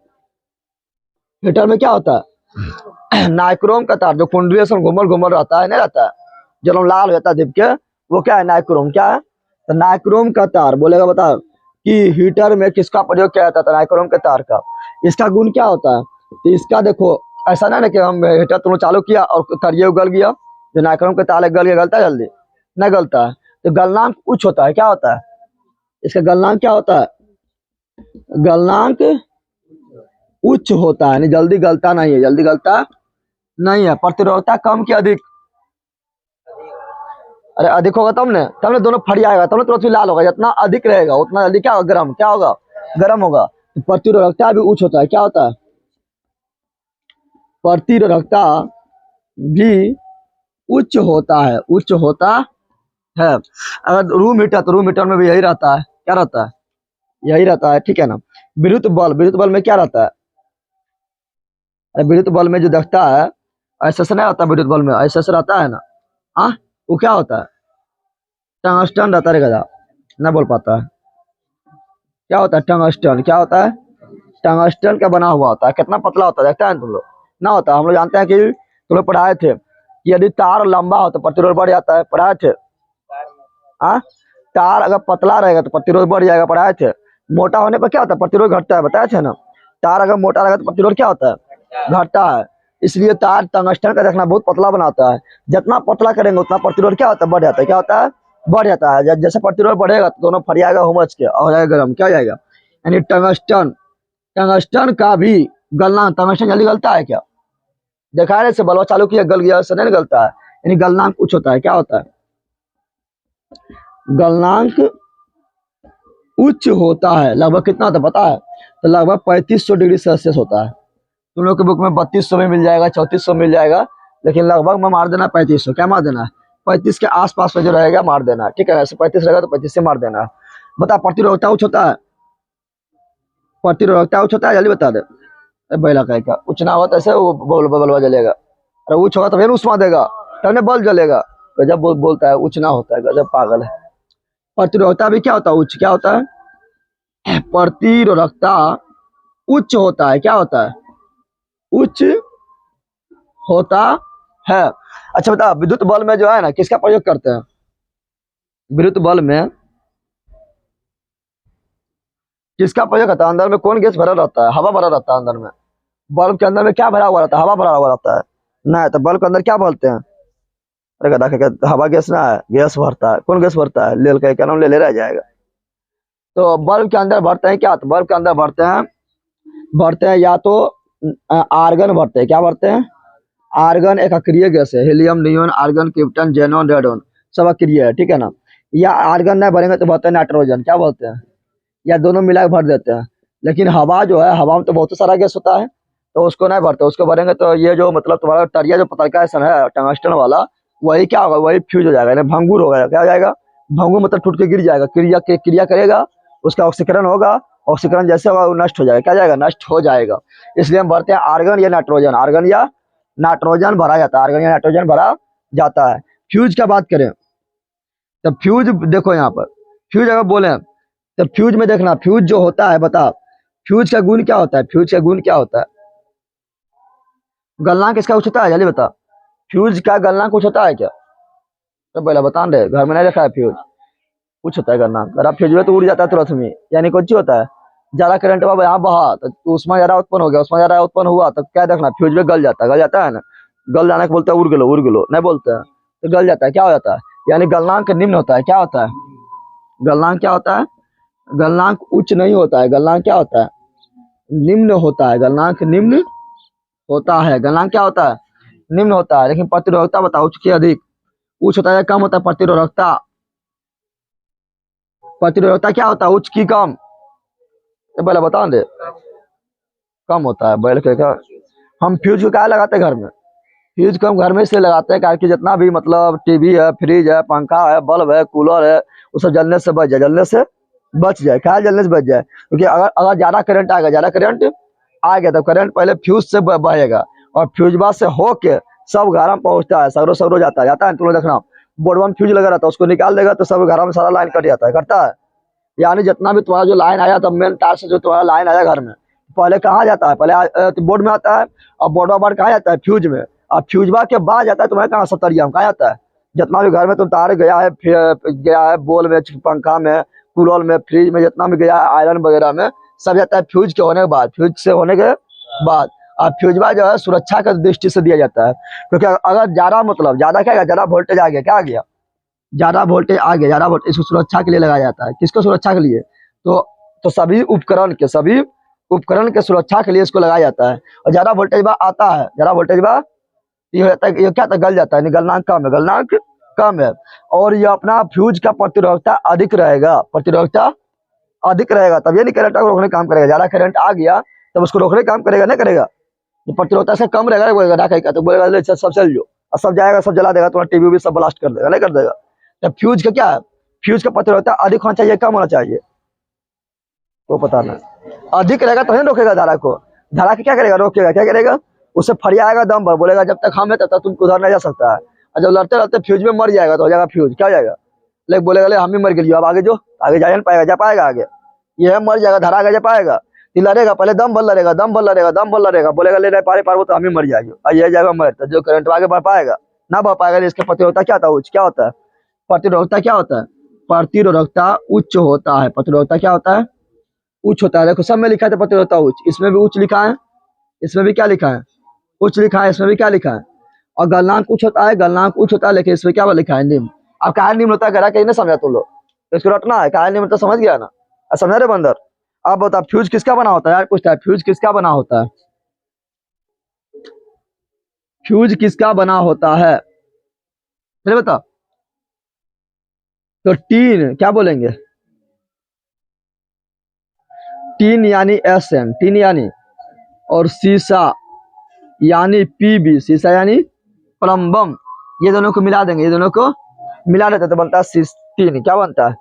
हीटर में क्या होता है? नाइक्रोम का तार, जो कुंडली से घूमल घूमल रहता है, नहीं रहता है, जब लाल हो जाता है दीप के, वो क्या है? नाइक्रोम। क्या है? तो नाइक्रोम का तार बोलेगा, बता कि हीटर में किसका प्रयोग किया जाता था? नाइक्रोम के तार का। इसका गुण क्या होता है? तो इसका देखो, ऐसा नहीं ना कि हम हीटर तुमने चालू किया और तरिए गल गया, जो नाइक्रोम के तार है, गल गया, गलता है जल्दी? नहीं गलता है। तो गलनांक उच्च होता है, क्या होता है? इसका गलनांक क्या होता है? गलनांक उच्च होता है, नहीं जल्दी गलता नहीं है, जल्दी गलता नहीं है। प्रतिरोधकता कम की अधिक? अरे अधिक होगा तब ने दोनों फट जाएगा, तब ना तुरंत ही लाल होगा। जितना अधिक रहेगा उतना जल्दी क्या होगा? गर्म, क्या होगा? गर्म होगा। तो प्रतिरोधकता भी उच्च होता है, क्या होता है? प्रतिरोधकता भी उच्च होता है, उच्च होता है। अगर रूम हीटर, तो रूम हीटर में भी यही रहता है, क्या रहता है? यही रहता है, ठीक है ना। विद्युत बल्ब में क्या रहता है? अरे विद्युत बल्ब में जो देखता है, ऐसा से नहीं होता, विद्युत बल्ब में ऐसा से रहता है ना। हाँ, वो क्या होता है? टंगस्टन रहता है। गधा नहीं बोल पाता है। क्या होता है? टंगस्टन। क्या होता है? टंगस्टन का बना हुआ होता है। कितना पतला होता है देखता है तुम लोग? ना होता। हम लोग जानते हैं कि तुम लोग पढ़ाए थे कि यदि तार लंबा हो तो प्रतिरोध बढ़ जाता है, पढ़ाए थे। हाँ, तार अगर पतला रहेगा तो प्रतिरोध बढ़ जाएगा, पढ़ाए थे। मोटा होने पर क्या होता है? प्रतिरोध घटता है, बताया थे ना। तार अगर मोटा रहेगा तो प्रतिरोध क्या होता है? घटता है। इसलिए तार टंगस्टन का देखना बहुत पतला बनाता है। जितना पतला करेंगे उतना प्रतिरोध क्या होता है? बढ़ जाता है। क्या होता है? बढ़ जाता है। जैसे प्रतिरोध बढ़ेगा तो दोनों फट जाएगा, उमच के और हो जाएगा गर्म, क्या हो जाएगा? यानी टंगस्टन, टंगस्टन का भी गलनांक, टंगस्टन जल्दी गलता है क्या? देखा है, बल्ब चालू किया गल गया, उससे नहीं गलता है। यानी गलनांक उच्च होता है, क्या होता है? गलनांक उच्च होता है। लगभग कितना होता है पता है? तो लगभग 3500 डिग्री सेल्सियस होता है। तुम लोग के बुक में 3200 में मिल जाएगा, 3400 मिल जाएगा, लेकिन लगभग में मार देना 3500। क्या मार देना है? 35 के आसपास में जो रहेगा मार देना है, ठीक है। ऐसे 35 रहेगा तो 35 से मार देना है। बता, प्रतिरोधकता उच्च होता है? प्रतिरोधकता उच्च होता है, जल्दी बता दे। बैला कहे का उच्च ना होता ऐसे वो बल्ब जलेगा। अरे उच्च होगा तो फिर उष्मा देगा, तब ना बल्ब जलेगा। गजब बोलता है उच्च ना होता है, गजब पागल है। प्रतिरोधकता भी क्या होता है? उच्च। क्या होता है? प्रतिरोधकता उच्च होता है, क्या होता है? उच्च होता है। अच्छा बता, विद्युत बल्ब में जो है ना, किसका प्रयोग करते हैं? विद्युत बल्ब में किसका प्रयोग करता है? अंदर में कौन गैस भरा रहता है? हवा भरा रहता है अंदर में। बल्ब के अंदर में क्या भरा हुआ रहता है? हवा भरा हुआ रहता है। नहीं तो बल्ब के अंदर क्या भरते हैं? अरे गधा क्या, हवा गैस ना है, गैस भरता है। कौन गैस भरता है? लेल का क्या नाम, ले ले रह जाएगा। तो बल्ब के अंदर भरते हैं क्या? तो बल्ब के अंदर भरते हैं या तो आर्गन भरते हैं। क्या भरते हैं? आर्गन एक अक्रिय गैस है। Helium, neon, argon, krypton, xenon, radon सब अक्रिय है, ठीक है ना। या आर्गन नहीं भरेंगे तो भरते हैं नाइट्रोजन। क्या बोलते हैं? या दोनों मिला के भर देते हैं। लेकिन हवा जो है, हवा में तो बहुत सारा गैस होता है, तो उसको नहीं भरते। उसको भरेंगे तो ये जो मतलब तुम्हारा टरिया जो पतरका है टंगस्टन वाला, वही क्या होगा? वही फ्यूज हो जाएगा, यानी भंगुर हो गया। क्या हो जाएगा? भंगुर मतलब टूट के गिर जाएगा। क्रिया करेगा, उसका ऑक्सीकरण होगा, ऑक्सीकरण जैसे होगा वो नष्ट हो जाएगा। क्या जाएगा? नष्ट हो जाएगा। इसलिए हम भरते हैं आर्गन या नाइट्रोजन। आर्गन या नाइट्रोजन भरा जाता है, आर्गन या नाइट्रोजन भरा जाता है। फ्यूज का बात करें तो फ्यूज देखो यहाँ पर, फ्यूज अगर बोले तो फ्यूज में देखना, फ्यूज जो होता है, बता फ्यूज का गुण क्या होता है? फ्यूज का गुण क्या होता है? गलनांक इसका कुछ होता है, जल्दी बता। फ्यूज का गलनांक कुछ होता है क्या? तो पहले बता रहे, घर में नहीं रखा है फ्यूज। कुछ होता है गलनांक? अगर आप फ्यूज में तो उड़ जाता है तुरंत में, यानी कुछ होता है। ज्यादा करंट यहाँ बहा तो उसमें ज्यादा उत्पन्न हो गया, उसमें ज्यादा उत्पन्न हुआ तो क्या देखना, फ्यूज में गल जाता है ना। गल जाने को बोलते हैं उड़ गेलो नहीं बोलते हैं, तो गल जाता है। क्या हो जाता है? यानी गलनांक निम्न होता है। क्या होता है? गलनांक क्या होता है? गलनांक उच्च नहीं होता है, गलनांक क्या होता है? निम्न होता है। गलनांक निम्न होता है। गलनांक क्या होता है? निम्न होता है। लेकिन प्रतिरोधकता बताओ उच्च की अधिक? उच्च होता है कम होता है प्रतिरोधकता। प्रतिरोधकता क्या होता है, उच्च की कम? ये पहले बता दे। कम होता है बैल का। हम फ्यूज को क्या लगाते हैं घर में? फ्यूज को हम घर में इसलिए लगाते हैं कारण कि जितना भी मतलब टीवी है, फ्रिज है, पंखा है, बल्ब है, कूलर है, वो सब जलने से बच जाए, जलने से बच जाए। क्या जलने से बच जाए? क्योंकि अगर अगर ज्यादा करंट आएगा, ज्यादा करंट आ गया तो करंट पहले फ्यूज से बहेगा और फ्यूजबा से होके सब घर में पहुंचता है, सगरो सगरो जाता है। तुम लोग देखना, बोर्ड में फ्यूज लगा रहता है, उसको निकाल देगा तो सब घर में सारा लाइन कट जाता है, करता है। यानी जितना भी तुम्हारा जो लाइन आया था मेन तार से, जो तुम्हारा लाइन आया घर में, पहले कहाँ जाता है? पहले तो बोर्ड में आता है, और बोर्डवा बाद कहाँ जाता है? फ्यूज में। और फ्यूजबा के बाद जाता है तुम्हारे कहाँ? सतरिया में। कहाँ जाता है? जितना भी घर में तुम तार गया है, गया है बोल में, पंखा में, कूलर में, फ्रिज में, जितना भी गया है आयरन वगैरह में, सब जाता है फ्यूज के होने के बाद। फ्यूज से होने के बाद और फ्यूजबा जो है सुरक्षा की दृष्टि से दिया जाता है, क्योंकि अगर ज्यादा मतलब ज्यादा क्या, ज्यादा वोल्टेज आ गया, क्या आ गया? ज्यादा वोल्टेज आ गया, ज्यादा वोल्टेज इसको सुरक्षा के लिए लगाया जाता है। किसको सुरक्षा के लिए? तो सभी उपकरण के सुरक्षा के लिए इसको लगाया जाता है। और ज्यादा वोल्टेज बा आता है, ज्यादा वोल्टेज बा ये हो जाता है, ये क्या था, गल जाता है, गलनांक कम है, गलनांक कम है। और ये अपना फ्यूज का प्रतिरोधकता अधिक रहेगा, प्रतिरोधकता अधिक रहेगा, तब ये नहीं करंट को रोकने का काम करेगा। ज्यादा करंट आ गया तब उसको रोकने का काम करेगा, नहीं करेगा। जो प्रतिरोधकता से कम रहेगा बोलेगा ना कहीं का, तो बोलेगा ले सब चल जो, और सब जाएगा, सब जला देगा, तुम्हारा टीवी भी सब ब्लास्ट कर देगा, नहीं कर देगा। जब फ्यूज का क्या है? फ्यूज का प्रतिरोधकता अधिक होना चाहिए, कम होना चाहिए? तो पता नहीं, अधिक रहेगा तो नहीं रोकेगा धारा को। धारा के क्या करेगा? रोकेगा। क्या करेगा? उससे फरियाएगा दम भर, बोलेगा जब तक हम है तब तक तुम उधर नहीं जा सकता है। और जब लड़ते लड़ते फ्यूज में मर जाएगा तो हो जाएगा फ्यूज, क्या हो जाएगा? लेकिन बोलेगा ले हम ही मर गए, अब आगे जो, आगे जा नहीं पाएगा, जा पाएगा आगे? ये मर जाएगा, धारा आगे जा पाएगा? ये लड़ेगा, पहले दम भर लड़ेगा, दम भर लड़ेगा, दम भर लड़ेगा, बोलेगा ले नहीं पारे पार वो तो हम ही मर जाएंगे, और ये जाएगा मर, तो जो करंट आगे बढ़ पाएगा ना बढ़ पाएगा। इसका प्रतिरोधकता क्या होता है? उच्च। क्या होता है? प्रतिरोधकता क्या होता है? प्रतिरोधकता उच्च होता है। प्रतिरोधकता क्या होता है? उच्च होता है। देखो सब में लिखा है प्रतिरोधकता उच्च, इसमें भी उच्च लिखा है, इसमें भी क्या लिखा है? उच्च लिखा है, इसमें भी क्या लिखा है? और गलनांक उच्च होता है, गलनांक उच्च होता है, लेकिन इसमें क्या लिखा है? निम्न। अब क्या निम्न होता है, कह रहा कहीं नहीं समझा तुम लोग, तो इसको रटना है। क्या निम्न तो समझ गया ना? समझ रहे बंदर? अब बता फ्यूज किसका बना होता है यार, पूछता है फ्यूज किसका बना होता है? फ्यूज किसका बना होता है? चलिए बता। तो टीन क्या बोलेंगे? टीन यानी एस एन, टीन यानी, और शीशा यानी पीबी, शीशा यानी प्लम्बम। ये दोनों को मिला देंगे, ये दोनों को मिला देते तो बनता है टीन। क्या बनता है?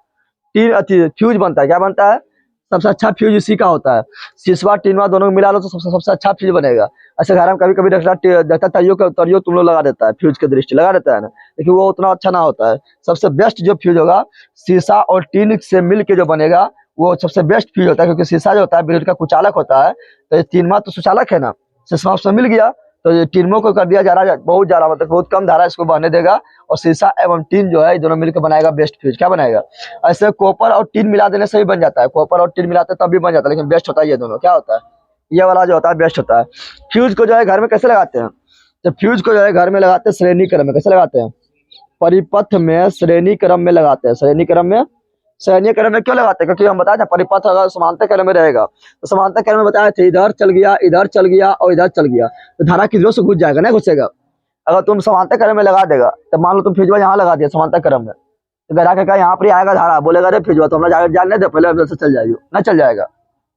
टीन अति फ्यूज बनता है। क्या बनता है? सबसे अच्छा फ्यूज इसी का होता है। शीशवा टीनवा दोनों को मिला लो तो सबसे अच्छा फ्यूज बनेगा। ऐसे घर में कभी कभी देखता तरियो तुम लोग लगा देता है, फ्यूज की दृष्टि लगा देता है ना, लेकिन वो उतना अच्छा ना होता है। सबसे बेस्ट जो फ्यूज होगा, शीशा और टीन से मिल के जो बनेगा, वो सबसे बेस्ट फ्यूज होता है। क्योंकि शीशा जो होता है विद्युत का कुचालक होता है, तो ये टीनमा तो सुचालक है ना, शीशा उसमें मिल गया तो ये टीनमो को कर दिया जा रहा है बहुत ज्यादा, मतलब बहुत कम धारा इसको बहने देगा। और शीशा एवं टीन जो है ये दोनों मिलकर बनाएगा बेस्ट फ्यूज। क्या बनाएगा? ऐसे कॉपर और टीन मिला देने से भी बन जाता है, कॉपर और टीन मिलाते तब भी बन जाता है, लेकिन बेस्ट होता है ये दोनों। क्या होता है? ये वाला जो होता है बेस्ट होता है। फ्यूज को जो है घर में कैसे लगाते हैं? तो फ्यूज को जो है घर में लगाते हैं श्रेणी क्रम में। कैसे लगाते हैं? परिपथ में श्रेणी क्रम में लगाते हैं। श्रेणी क्रम में, श्रेणी क्रम में क्यों लगाते हैं? क्योंकि हम बताया था परिपथ अगर समांतर क्रम में रहेगा तो समांतर क्रम में बताया था इधर चल गया, इधर चल गया और इधर चल गया, तो धारा किधरों से घुस जाएगा? नहीं घुसेगा। अगर तुम समांतर क्रम में लगा देगा तो मान लो तुम फ्यूजवा यहाँ लगा दिया समांतर क्रम में, तो गरा के कहा यहाँ पर आएगा धारा, बोलेगा अरे फ्यूजवा तो हम जाने दे, पहले इधर से चल जाइए, ना चल जाएगा,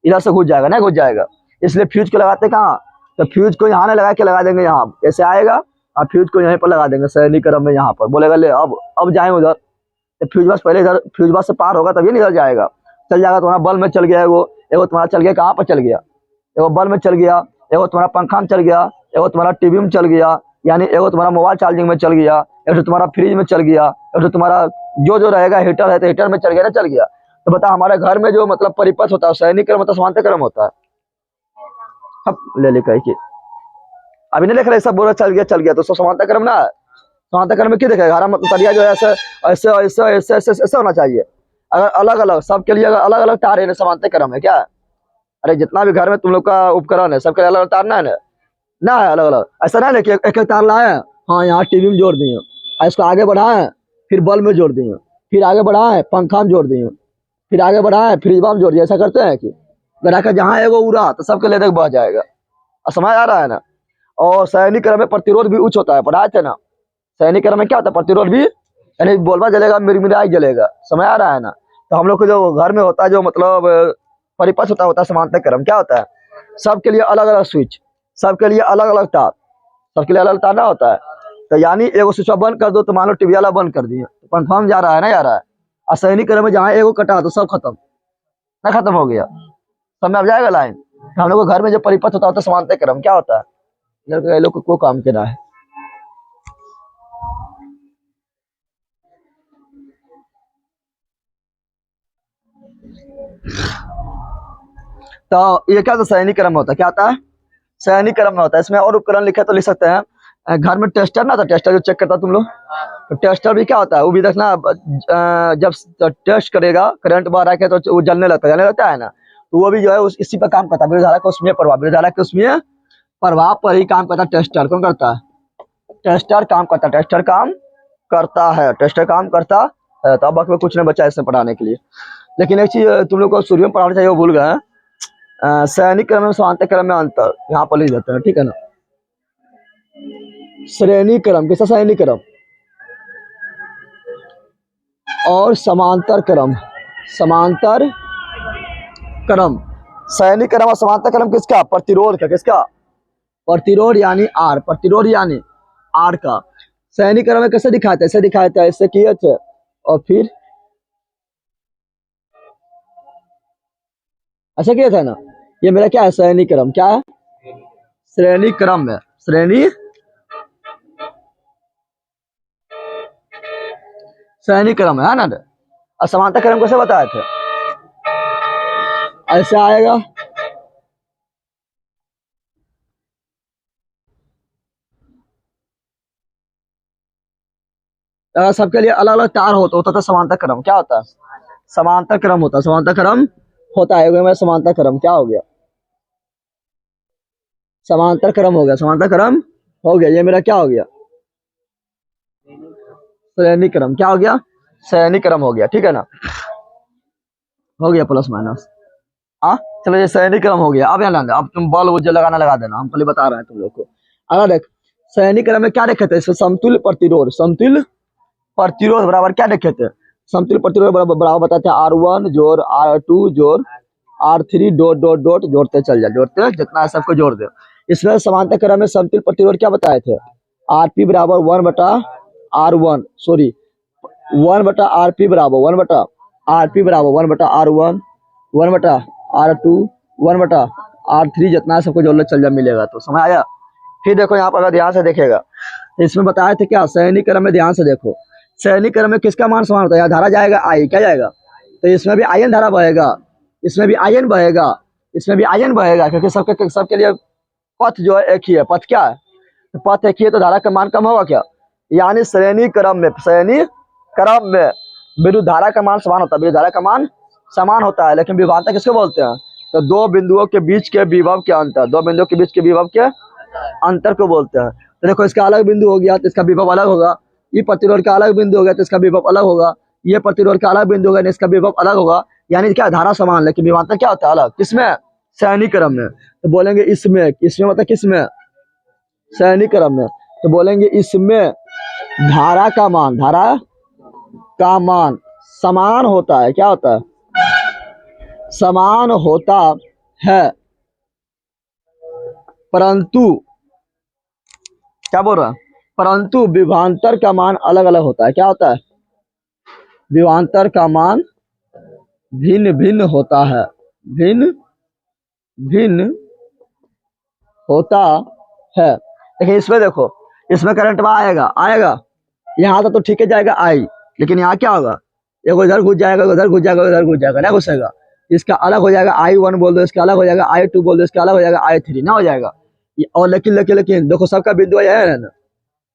इधर से घुस जाएगा, नहीं घुस जाएगा। इसलिए फ्यूज को लगाते कहाँ? तो फ्यूज को यहाँ नहीं लगा के लगा देंगे यहाँ, ऐसे आएगा और फ्यूज को यहीं पर लगा देंगे श्रेणी क्रम में यहाँ पर, बोलेगा ले अब जाए उधर, तो फ्यूज बस पहले इधर फ्यूज बस से पार होगा तभी नहीं इधर जाएगा, चल जाएगा। तुम्हारा बल्ब में चल गया है वो, एगो तुम्हारा चल गया कहाँ पर चल गया? एगो बल्ब में चल गया, एगो तुम्हारा पंखा में चल गया, एगो तुम्हारा टीवी में चल गया, यानी एगो तुम्हारा मोबाइल चार्जिंग में चल गया, एगो तुम्हारा फ्रिज में चल गया, एगो तुम्हारा जो जो रहेगा हीटर है तो हीटर में चल गया ना, चल गया। तो बता हमारे घर में जो मतलब परिपथ होता है श्रेणी क्रम होता है समांतर क्रम होता है? अब ले ले कह के अभी नहीं लिख रहे सब बोला चल गया तो सब समांतर क्रम ना है। समांतर क्रम में क्यों देखेगा? हरा मतलब तरिया जो है ऐसे ऐसे ऐसे ऐसे ऐसे ऐसे होना चाहिए। अगर अलग अलग सबके लिए अगर अलग अलग तार है ना, समांतर क्रम है क्या? अरे जितना भी घर में तुम लोग का उपकरण है सबके अलग अलग तार ना है ना है अलग अलग। ऐसा ना कि एक एक तार लाए, हाँ यहाँ टीवी में जोड़ दिए, इसको आगे बढ़ाए, फिर बल्ब में जोड़ दिए, फिर आगे बढ़ाए पंखा में जोड़ दिए, फिर आगे बढ़ाए फ्रिजवा में जोड़ दिए। ऐसा करते हैं कि गरा का जहाँ एगो उड़ा तो सबके ले देख बह जाएगा। और समझ आ रहा है ना? और सैनिक क्रम में प्रतिरोध भी उच्च होता है, पढ़ाए थे ना? सैनिक क्रम में क्या होता है? प्रतिरोध भी यानी बोलबा जलेगा, मिरमिराई जलेगा। समझ आ रहा है ना? तो हम लोग को जो घर में होता है, जो मतलब परिपथ होता है समांतर क्रम, क्या होता है? सबके लिए अलग अलग स्विच, सबके लिए अलग अलग तार, सबके लिए अलग अलग तार ना होता है। तो यानी एगो स्विच बंद कर दो तो मान लो टीवी वाला बंद कर दिए, तो कंफर्म जा रहा है ना, जा रहा है। और सैनिक क्रम में जहाँ एगो कटा तो सब खत्म ना, खत्म हो गया। समझ में आ जाएगा लाइन? तो हम लोग को घर में जो परिपथ होता है समांतर क्रम, क्या होता है? ये लोग को काम करना है। तो ये क्या होता है? सैनिक क्रम होता है। क्या आता है? सैनिक क्रम में होता है। इसमें और उपकरण लिखे तो लिख सकते हैं। घर में टेस्टर ना था, टेस्टर जो चेक करता तुम लोग, तो टेस्टर भी क्या होता है? वो भी देखना, जब टेस्ट करेगा करंट बाहर आके तो वो जलने लगता है ना, तो वो भी जो है इसी पर काम करता है। विद्युत धारा का उसमें प्रभाव, विद्युत धारा के उसमें प्रभाव पर ही काम करता है टेस्टर। कौन करता है? टेस्टर काम करता है, टेस्टर काम करता है, टेस्टर काम करता है। तो अब में कुछ नहीं बचा इसमें पढ़ाने के लिए। लेकिन एक चीज तुम लोग को शुरू में पढ़ाना चाहिए, वो भूल गए। सैनिक क्रम में समांतर क्रम में अंतर यहाँ पर लिख देते हैं, ठीक है ना? श्रेणी क्रम, कैसा? श्रेणी क्रम और समांतर क्रम। समांतर क्रम, सैनिक क्रम और समांतर क्रम किसका? प्रतिरोध का। किसका? प्रतिरोध यानी आर, प्रतिरोध यानी आर का। सैनिक क्रम में कैसे दिखाते हैं? ऐसे दिखाते हैं, ऐसे किए थे और फिर ऐसे किए थे ना। ये मेरा क्या है? सैनिक क्रम। क्या है? श्रेणी क्रम में, श्रेणी क्रम है ना। और समांतर क्रम कैसे बताए थे? ऐसे आएगा, अगर सबके लिए अलग अलग तार होता था समांतर क्रम। क्या होता है? समांतर क्रम होता है, समांतर क्रम होता है। मेरा समांतर क्रम क्या हो गया? समांतर क्रम हो गया, समांतर क्रम हो गया। ये मेरा क्या हो गया? श्रेणी क्रम। क्या हो गया? श्रेणी क्रम हो गया, ठीक है ना? हो गया प्लस माइनस। हाँ, चलो ये श्रेणी क्रम हो गया। अब यहाँ अब तुम बॉल वो जो लगाना लगा देना, हम पहले बता रहे हैं तुम लोग को। अगर देख, श्रेणी क्रम में क्या देखे थे? इसमें समतुल्य प्रतिरोध, समतुल्य प्रतिरोध बराबर क्या देखे थे? समतुल्य प्रतिरोध बराबर बराबर बताते हैं R1 जोड़ R2 जोड़ R3 डॉट डॉट डॉट, जोड़ते चल जाए, जोड़ते जितना है सबको जोड़ दे। इसमें समांतर क्रम में समतुल्य प्रतिरोध क्या बताए थे? Rp बराबर 1/R1, सॉरी 1/Rp बराबर 1/Rp बराबर 1/R1, 1/R2, 1/R3, जितना है सबको जोड़ चल जाए मिलेगा। तो समझ आया? फिर देखो यहाँ पर अगर ध्यान से देखेगा तो इसमें बताया थे क्या? सैनिक क्रम में ध्यान से देखो, सैनिक क्रम में किसका मान समान होता है? यहाँ धारा जाएगा आई, क्या जाएगा? तो इसमें भी आयन धारा बहेगा, इसमें भी आयन बहेगा, इसमें भी आयन बहेगा, क्योंकि सबके लिए पथ जो है एक ही है। पथ क्या है? तो पथ एक ही है, तो धारा का मान कम होगा क्या? यानी श्रेणी क्रम में, श्रेणी क्रम में विद्युत धारा का मान समान होता है, विद्युत धारा का मान समान होता है। लेकिन विभवांतर किसको बोलते हैं? तो दो बिंदुओं के बीच के विभव के अंतर, दो बिंदुओं के बीच के विभव के अंतर को बोलते हैं। तो देखो, इसका अलग बिंदु हो गया तो इसका विभव अलग होगा। ये प्रतिरोध का अलग बिंदु हो गया तो इसका विभव अलग होगा। ये प्रतिरोध का अलग बिंदु होगा, इसका विभव अलग होगा। यानी क्या? धारा समान, लेकिन विभवांतर क्या होता है? अलग। किसमें? श्रेणी क्रम में। तो बोलेंगे इसमें, इसमें मतलब किसमें? श्रेणी क्रम में। तो बोलेंगे इसमें धारा का मान, धारा का मान समान होता है। क्या होता है? समान होता है, परंतु क्या बोल रहा है? परंतु विभवांतर का मान अलग अलग होता है। क्या होता है? विभवांतर का मान भिन्न भिन्न होता है, भिन्न भिन्न होता है। लेकिन इसमें देखो, इसमें करंट आएगा, आएगा यहाँ तक तो ठीक है, जाएगा आई, लेकिन यहाँ क्या होगा? एगो इधर घुस जाएगा, उधर घुस जाएगा, उधर घुस जाएगा, ना घुसेगा। इसका अलग हो जाएगा I1 बोल दो, इसका अलग हो जाएगा I2 बोल दो, इसका अलग हो जाएगा I3, ना हो जाएगा। और लेकिन देखो सबका बिंदु यह है ना।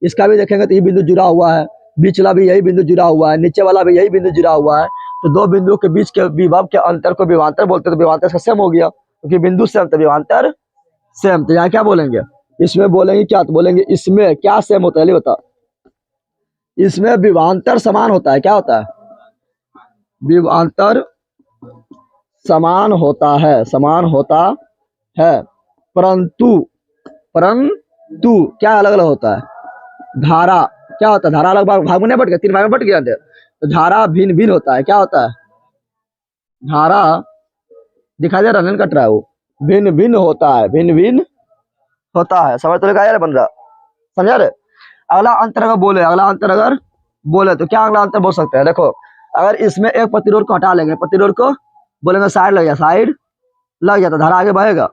इसका भी देखेंगे तो ये बिंदु जुड़ा हुआ है, बीच वाला भी यही बिंदु जुड़ा हुआ है, नीचे वाला भी यही बिंदु जुड़ा हुआ है। तो दो बिंदुओं के बीच के विभव के अंतर को विभवांतर बोलते हैं। तो विभवांतर का सेम हो गया, क्योंकि बिंदु सेम तो विभवांतर सेम। तो यहाँ क्या बोलेंगे? इसमें बोलेंगे क्या? तो बोलेंगे इसमें क्या सेम होता है? बता, इसमें विभवांतर समान होता है। क्या होता है? विभवांतर समान होता है, समान होता है, परंतु परंतु क्या अलग अलग होता है? धारा क्या होता है? धारा अलग भाग में नहीं बट गया, 3 भाग में बट गया तो धारा भिन्न भिन्न होता है। क्या होता है? धारा दिखाई दे रहा नहीं कट रहा है, वो भिन्न भिन्न होता है, भिन्न भिन्न होता है। समझ तो लगा यार बन रहा, समझा रे? अगला अंतर अगर बोले, अगला अंतर अगर बोले तो क्या अगला अंतर बोल सकते हैं? देखो, अगर इसमें एक प्रतिरोध को हटा लेंगे, प्रतिरोध को बोलेंगे साइड लग गया, साइड लग जाता, धारा आगे बढ़ेगा?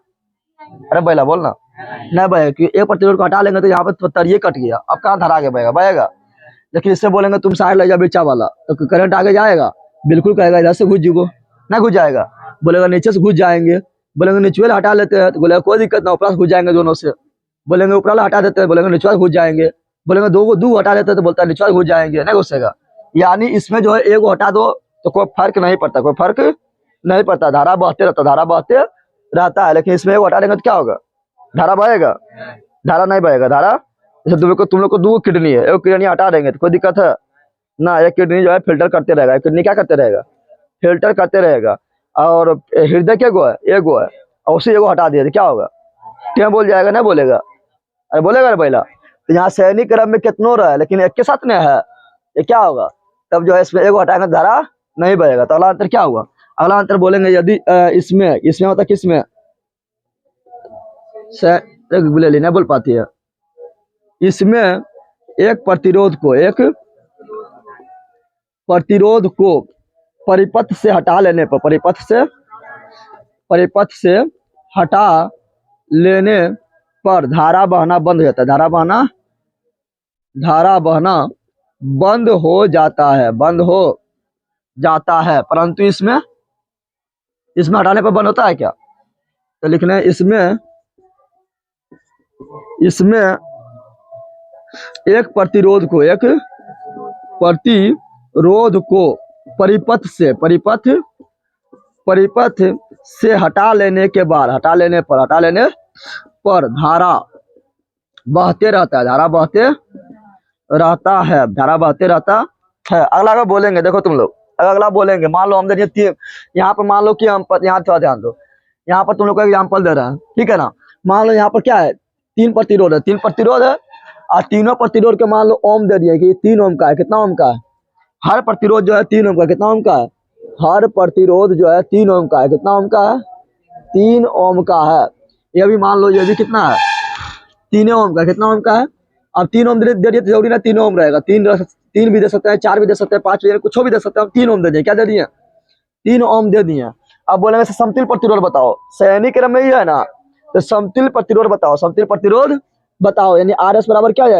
अरे पहला बोलना नहीं बढ़ेगा, क्योंकि एक प्रतिरोध को हटा लेंगे तो यहाँ पे तरिये कट गया, अब कहाँ धारा आगे बढ़ेगा? बढ़ेगा। लेकिन इससे बोलेंगे तुम साइड लग जाओ बीचा वाला, तो करंट आगे जाएगा? बिल्कुल कहेगा इधर से घुस जुगो, ना घुस जाएगा। बोलेगा नीचे से घुस जाएंगे, बोलेंगे नीचे वाला हटा लेते हैं, तो बोलेगा कोई दिक्कत ना, ऊपर से घुस जाएंगे दोनों से। बोलेंगे ऊपर वाला हटा देते हैं, बोलेंगे नीचे वाला घुस जाएंगे। बोलेंगे दो को दो हटा देते हैं, तो बोलता है नीचे वाला घुस जाएंगे, नहीं घुसेगा। यानी इसमें जो है एक को हटा दो तो कोई फर्क नहीं पड़ता, कोई फर्क नहीं पड़ता, धारा बहते रहता, धारा बहते रहता है। लेकिन इसमें एक हटा देंगे तो क्या होगा? धारा बहेगा? धारा नहीं बहेगा। धारा जैसे तुम लोग को 2 किडनी है, एक किडनी हटा देंगे तो कोई दिक्कत है ना? एक किडनी जो है फिल्टर करते रहेगा, एक किडनी क्या करते रहेगा? फिल्टर करते रहेगा। और हृदय के गो है, एक गो है, और उसी एगो हटा दिया तो क्या होगा? क्या बोल जाएगा? नहीं बोलेगा? अरे बोलेगा ना पहला। तो यहाँ सैनिक क्रम में कितनों रहा है, लेकिन एक के साथ में है, ये क्या होगा? तब जो है इसमें एगो हटाएंगे धारा नहीं बहेगा। तो अगला अंतर क्या होगा? अगला अंतर बोलेंगे यदि इसमें होता, किसमें? बोले नहीं बोल पाती है। इसमें एक प्रतिरोध को परिपथ से हटा लेने पर, परिपथ से हटा लेने पर धारा बहना बंद हो जाता है, धारा बहना बंद हो जाता है। परंतु इसमें हटाने पर बंद होता है क्या? तो लिखना है इसमें एक प्रतिरोध को परिपथ से हटा लेने पर धारा बहते रहता है, धारा बहते रहता है। अगला अगर बोलेंगे, देखो तुम लोग अगला बोलेंगे, मान लो हम दे दिए यहाँ पर, मान लो कि हम यहाँ थोड़ा ध्यान दो, यहाँ पर तुम लोग को एग्जाम्पल दे रहे हैं, ठीक है ना? मान लो यहाँ पर क्या है? 3 प्रतिरोध है, और तीनों प्रतिरोध के मान लो ओम दे दिए कि 3 ओम का है। कितना ओम का है? हर प्रतिरोध जो है 3 ओम का। कितना ओम का है? हर प्रतिरोध जो है 3 ओम का है। कितना ओम का है? 3 ओम का है। ये भी मान लो, ये भी कितना है? 3 ओम का। कितना ओम का है? अब 3 ओम दे दिए तो जरूरी ना 3 ओम रहेगा, 3 भी दे सकते हैं, 4 भी दे सकते हैं, 5 भी, कुछ भी दे सकते हैं। 3 ओम दे दिए, क्या दे दिए? 3 ओम दे दिए। अब बोलेंगे समतुल्य प्रतिरोध बताओ, सैनिक क्रम में ही है ना, तो समतुल्य प्रतिरोध बताओ, समतुल्य प्रतिरोध बताओ। यानी RS बराबर क्या हो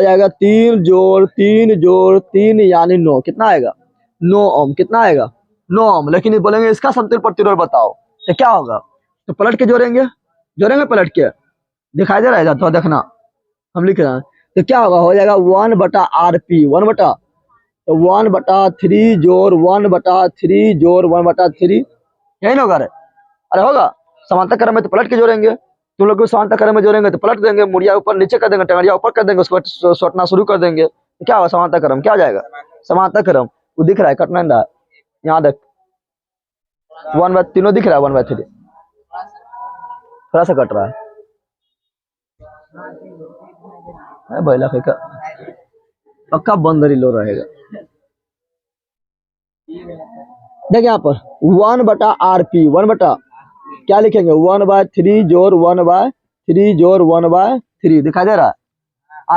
जाएगा? 3 जोड़ 3 यानी 9। कितना आएगा? 9 ओम। कितना आएगा? 9 ओम। लेकिन बोलेंगे इसका समतुल्य प्रतिरोध बताओ, तो क्या होगा? तो पलट के जोड़ेंगे पलट के, दिखाई दे रहा है इधर, थोड़ा देखना, हम लिख रहे हैं। तो क्या होगा? हो जाएगा 1/RP, 1/3 जोड़ 1/3 जोड़ 1/3, यही ना होगा? अरे होगा। समांतर क्रम में तो पलट के जोड़ेंगे, तुम लोग को समांतर क्रम में जोड़ेंगे तो पलट देंगे, मुड़िया ऊपर नीचे कर देंगे, टंगड़िया ऊपर कर देंगे, उसको सोटना शुरू कर देंगे, तो क्या होगा? समांतर क्रम क्या हो जाएगा? समांतर क्रम। वो दिख रहा है, कटना नहीं रहा है, यहाँ देख 1/3 दिख रहा है, 1/3 थोड़ा सा कट रहा है बैला फेंका, पक्का बंदरी लो रहेगा। देखिए यहाँ पर 1/RP, 1 क्या लिखेंगे? 1/3 जोड़ 1/3 जोड़ 1/3, दिखाई दे रहा है?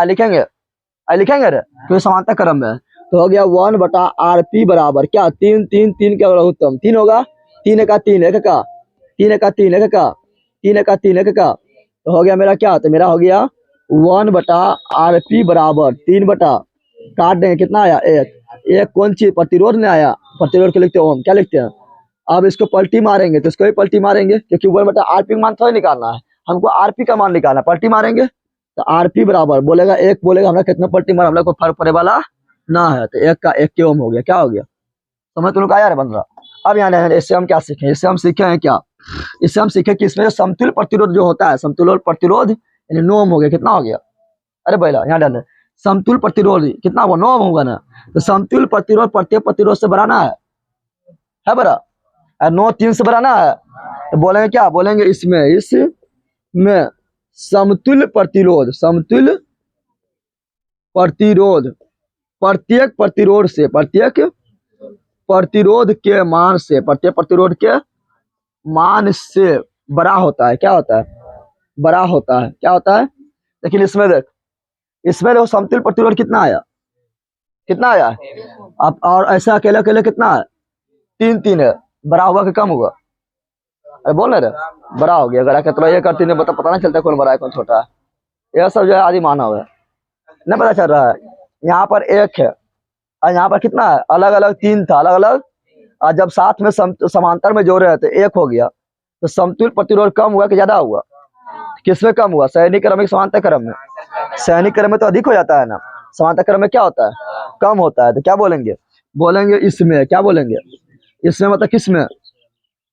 लिखेंगे रे, तो समांतर क्रम में तो हो गया 1/RP बराबर क्या? 3 3 3 का लघुत्तम 3 होगा, 3 का 3 1 का 3 का 3 1 का 3 का 3 1 का, तो हो गया मेरा क्या? तो मेरा हो गया 1/RP बराबर 3 काट देंगे, कितना आया? 1 कौन चीज? प्रतिरोध में आया, प्रतिरोध को लिखते ओम, क्या लिखते हैं? अब इसको पलटी मारेंगे तो इसको भी पलटी मारेंगे, क्योंकि 1/RP मान थोड़ा निकालना है हमको, RP का मान निकालना है। पलटी मारेंगे तो RP बराबर बोलेगा, एक बोलेगा हमरा कितना पलटी मारा, हम लोग को फर्क पड़े वाला ना है, तो 1 का 1 के ओम हो गया। क्या हो गया? समझ तुम लोग आया रे बन रहा? अब यहाँ इससे हम क्या सीखे? इससे हम सीखे हैं क्या? इससे हम सीखे कि इसमें समतुल्य प्रतिरोध जो होता है, समतुल्य प्रतिरोध यानी 9 ओम हो गया। कितना हो गया? अरे भैया यहाँ डाले, समतुल्य प्रतिरोध कितना होगा? 9 ओम होगा ना। तो समतुल्य प्रतिरोध प्रत्येक प्रतिरोध से बढ़ाना है बड़ा, 9 3 से बढ़ाना है, तो बोलेंगे क्या? बोलेंगे इसमें समतुल्य प्रतिरोध, प्रत्येक प्रतिरोध से, प्रत्येक प्रतिरोध के मान से, प्रत्येक प्रतिरोध के मान से बड़ा होता है। क्या होता है? बड़ा होता है। क्या होता है? लेकिन इसमें देख, इसमें देखो समतुल्य प्रतिरोध कितना आया? कितना आया? अब और ऐसा अकेले अकेले कितना है? 3 है। बड़ा हुआ कि कम हुआ? अरे बोल रहे, बड़ा हो गया। अगर आके तो ये करती नहीं पता नहीं चलता कौन बड़ा है कौन छोटा है। यह सब जो है आदि मानव है, नहीं पता चल रहा है। यहाँ पर 1 है और यहाँ पर कितना है? अलग अलग 3 था, अलग अलग। और जब साथ में समांतर में जोड़ रहे थे 1 हो गया, तो समतुल्य प्रतिरोध कम हुआ कि ज्यादा हुआ? किसमें कम हुआ? सैनिक क्रम में, समांतर क्रम में? सैनिक क्रम में तो अधिक हो जाता है ना, समांतर क्रम में क्या होता है? कम होता है। तो क्या बोलेंगे? बोलेंगे इसमें। क्या बोलेंगे? इसमें मतलब किसमें?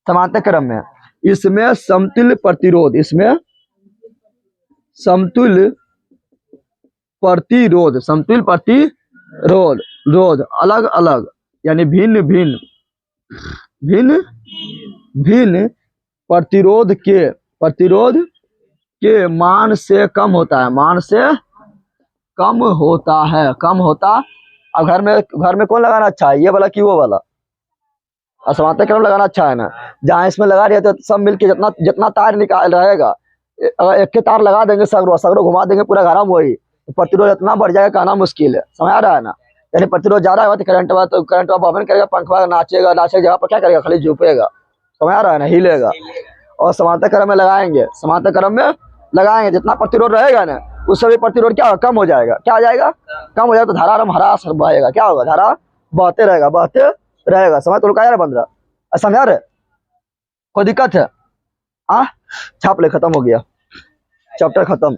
समांतर क्रम में। इसमें समतुल्य प्रतिरोध, इसमें समतुल्य प्रतिरोध, समतुल्य प्रतिरोध रोध अलग अलग यानी भिन्न भिन्न, भिन्न भिन्न प्रतिरोध के मान से कम होता है, मान से कम होता है, कम होता। अब घर में कौन लगाना अच्छा है? ये वाला कि वो वाला? और समांतर क्रम लगाना अच्छा है ना। जहाँ इसमें लगा रहे तो सब मिलके जितना जितना तार निकाल रहेगा, अगर एक के तार लगा देंगे सगरो सगरो घुमा देंगे पूरा घर में, वही तो प्रतिरोध इतना बढ़ जाएगा, कहना मुश्किल है। समझ आ रहा है ना? यानी प्रतिरोध ज्यादा होगा तो करंट बहन करेगा, पंखा नाचेगा, नाचेगा जगह पर क्या करेगा? खाली झुकेगा। समझ आ रहा है ना? हिलेगा। और समांतर क्रम में लगाएंगे, समांतर क्रम में लगाएंगे, जितना प्रतिरोध रहेगा ना उससे भी प्रतिरोध क्या कम हो जाएगा। क्या हो जाएगा? कम हो जाएगा। तो धारा हरा बहेगा। क्या होगा? धारा बहते रहेगा, बहते रहेगा। समझ तो रुका यार बंद रहा। समझ रहे? कोई दिक्कत है? छाप ले, खत्म हो गया, चैप्टर खत्म।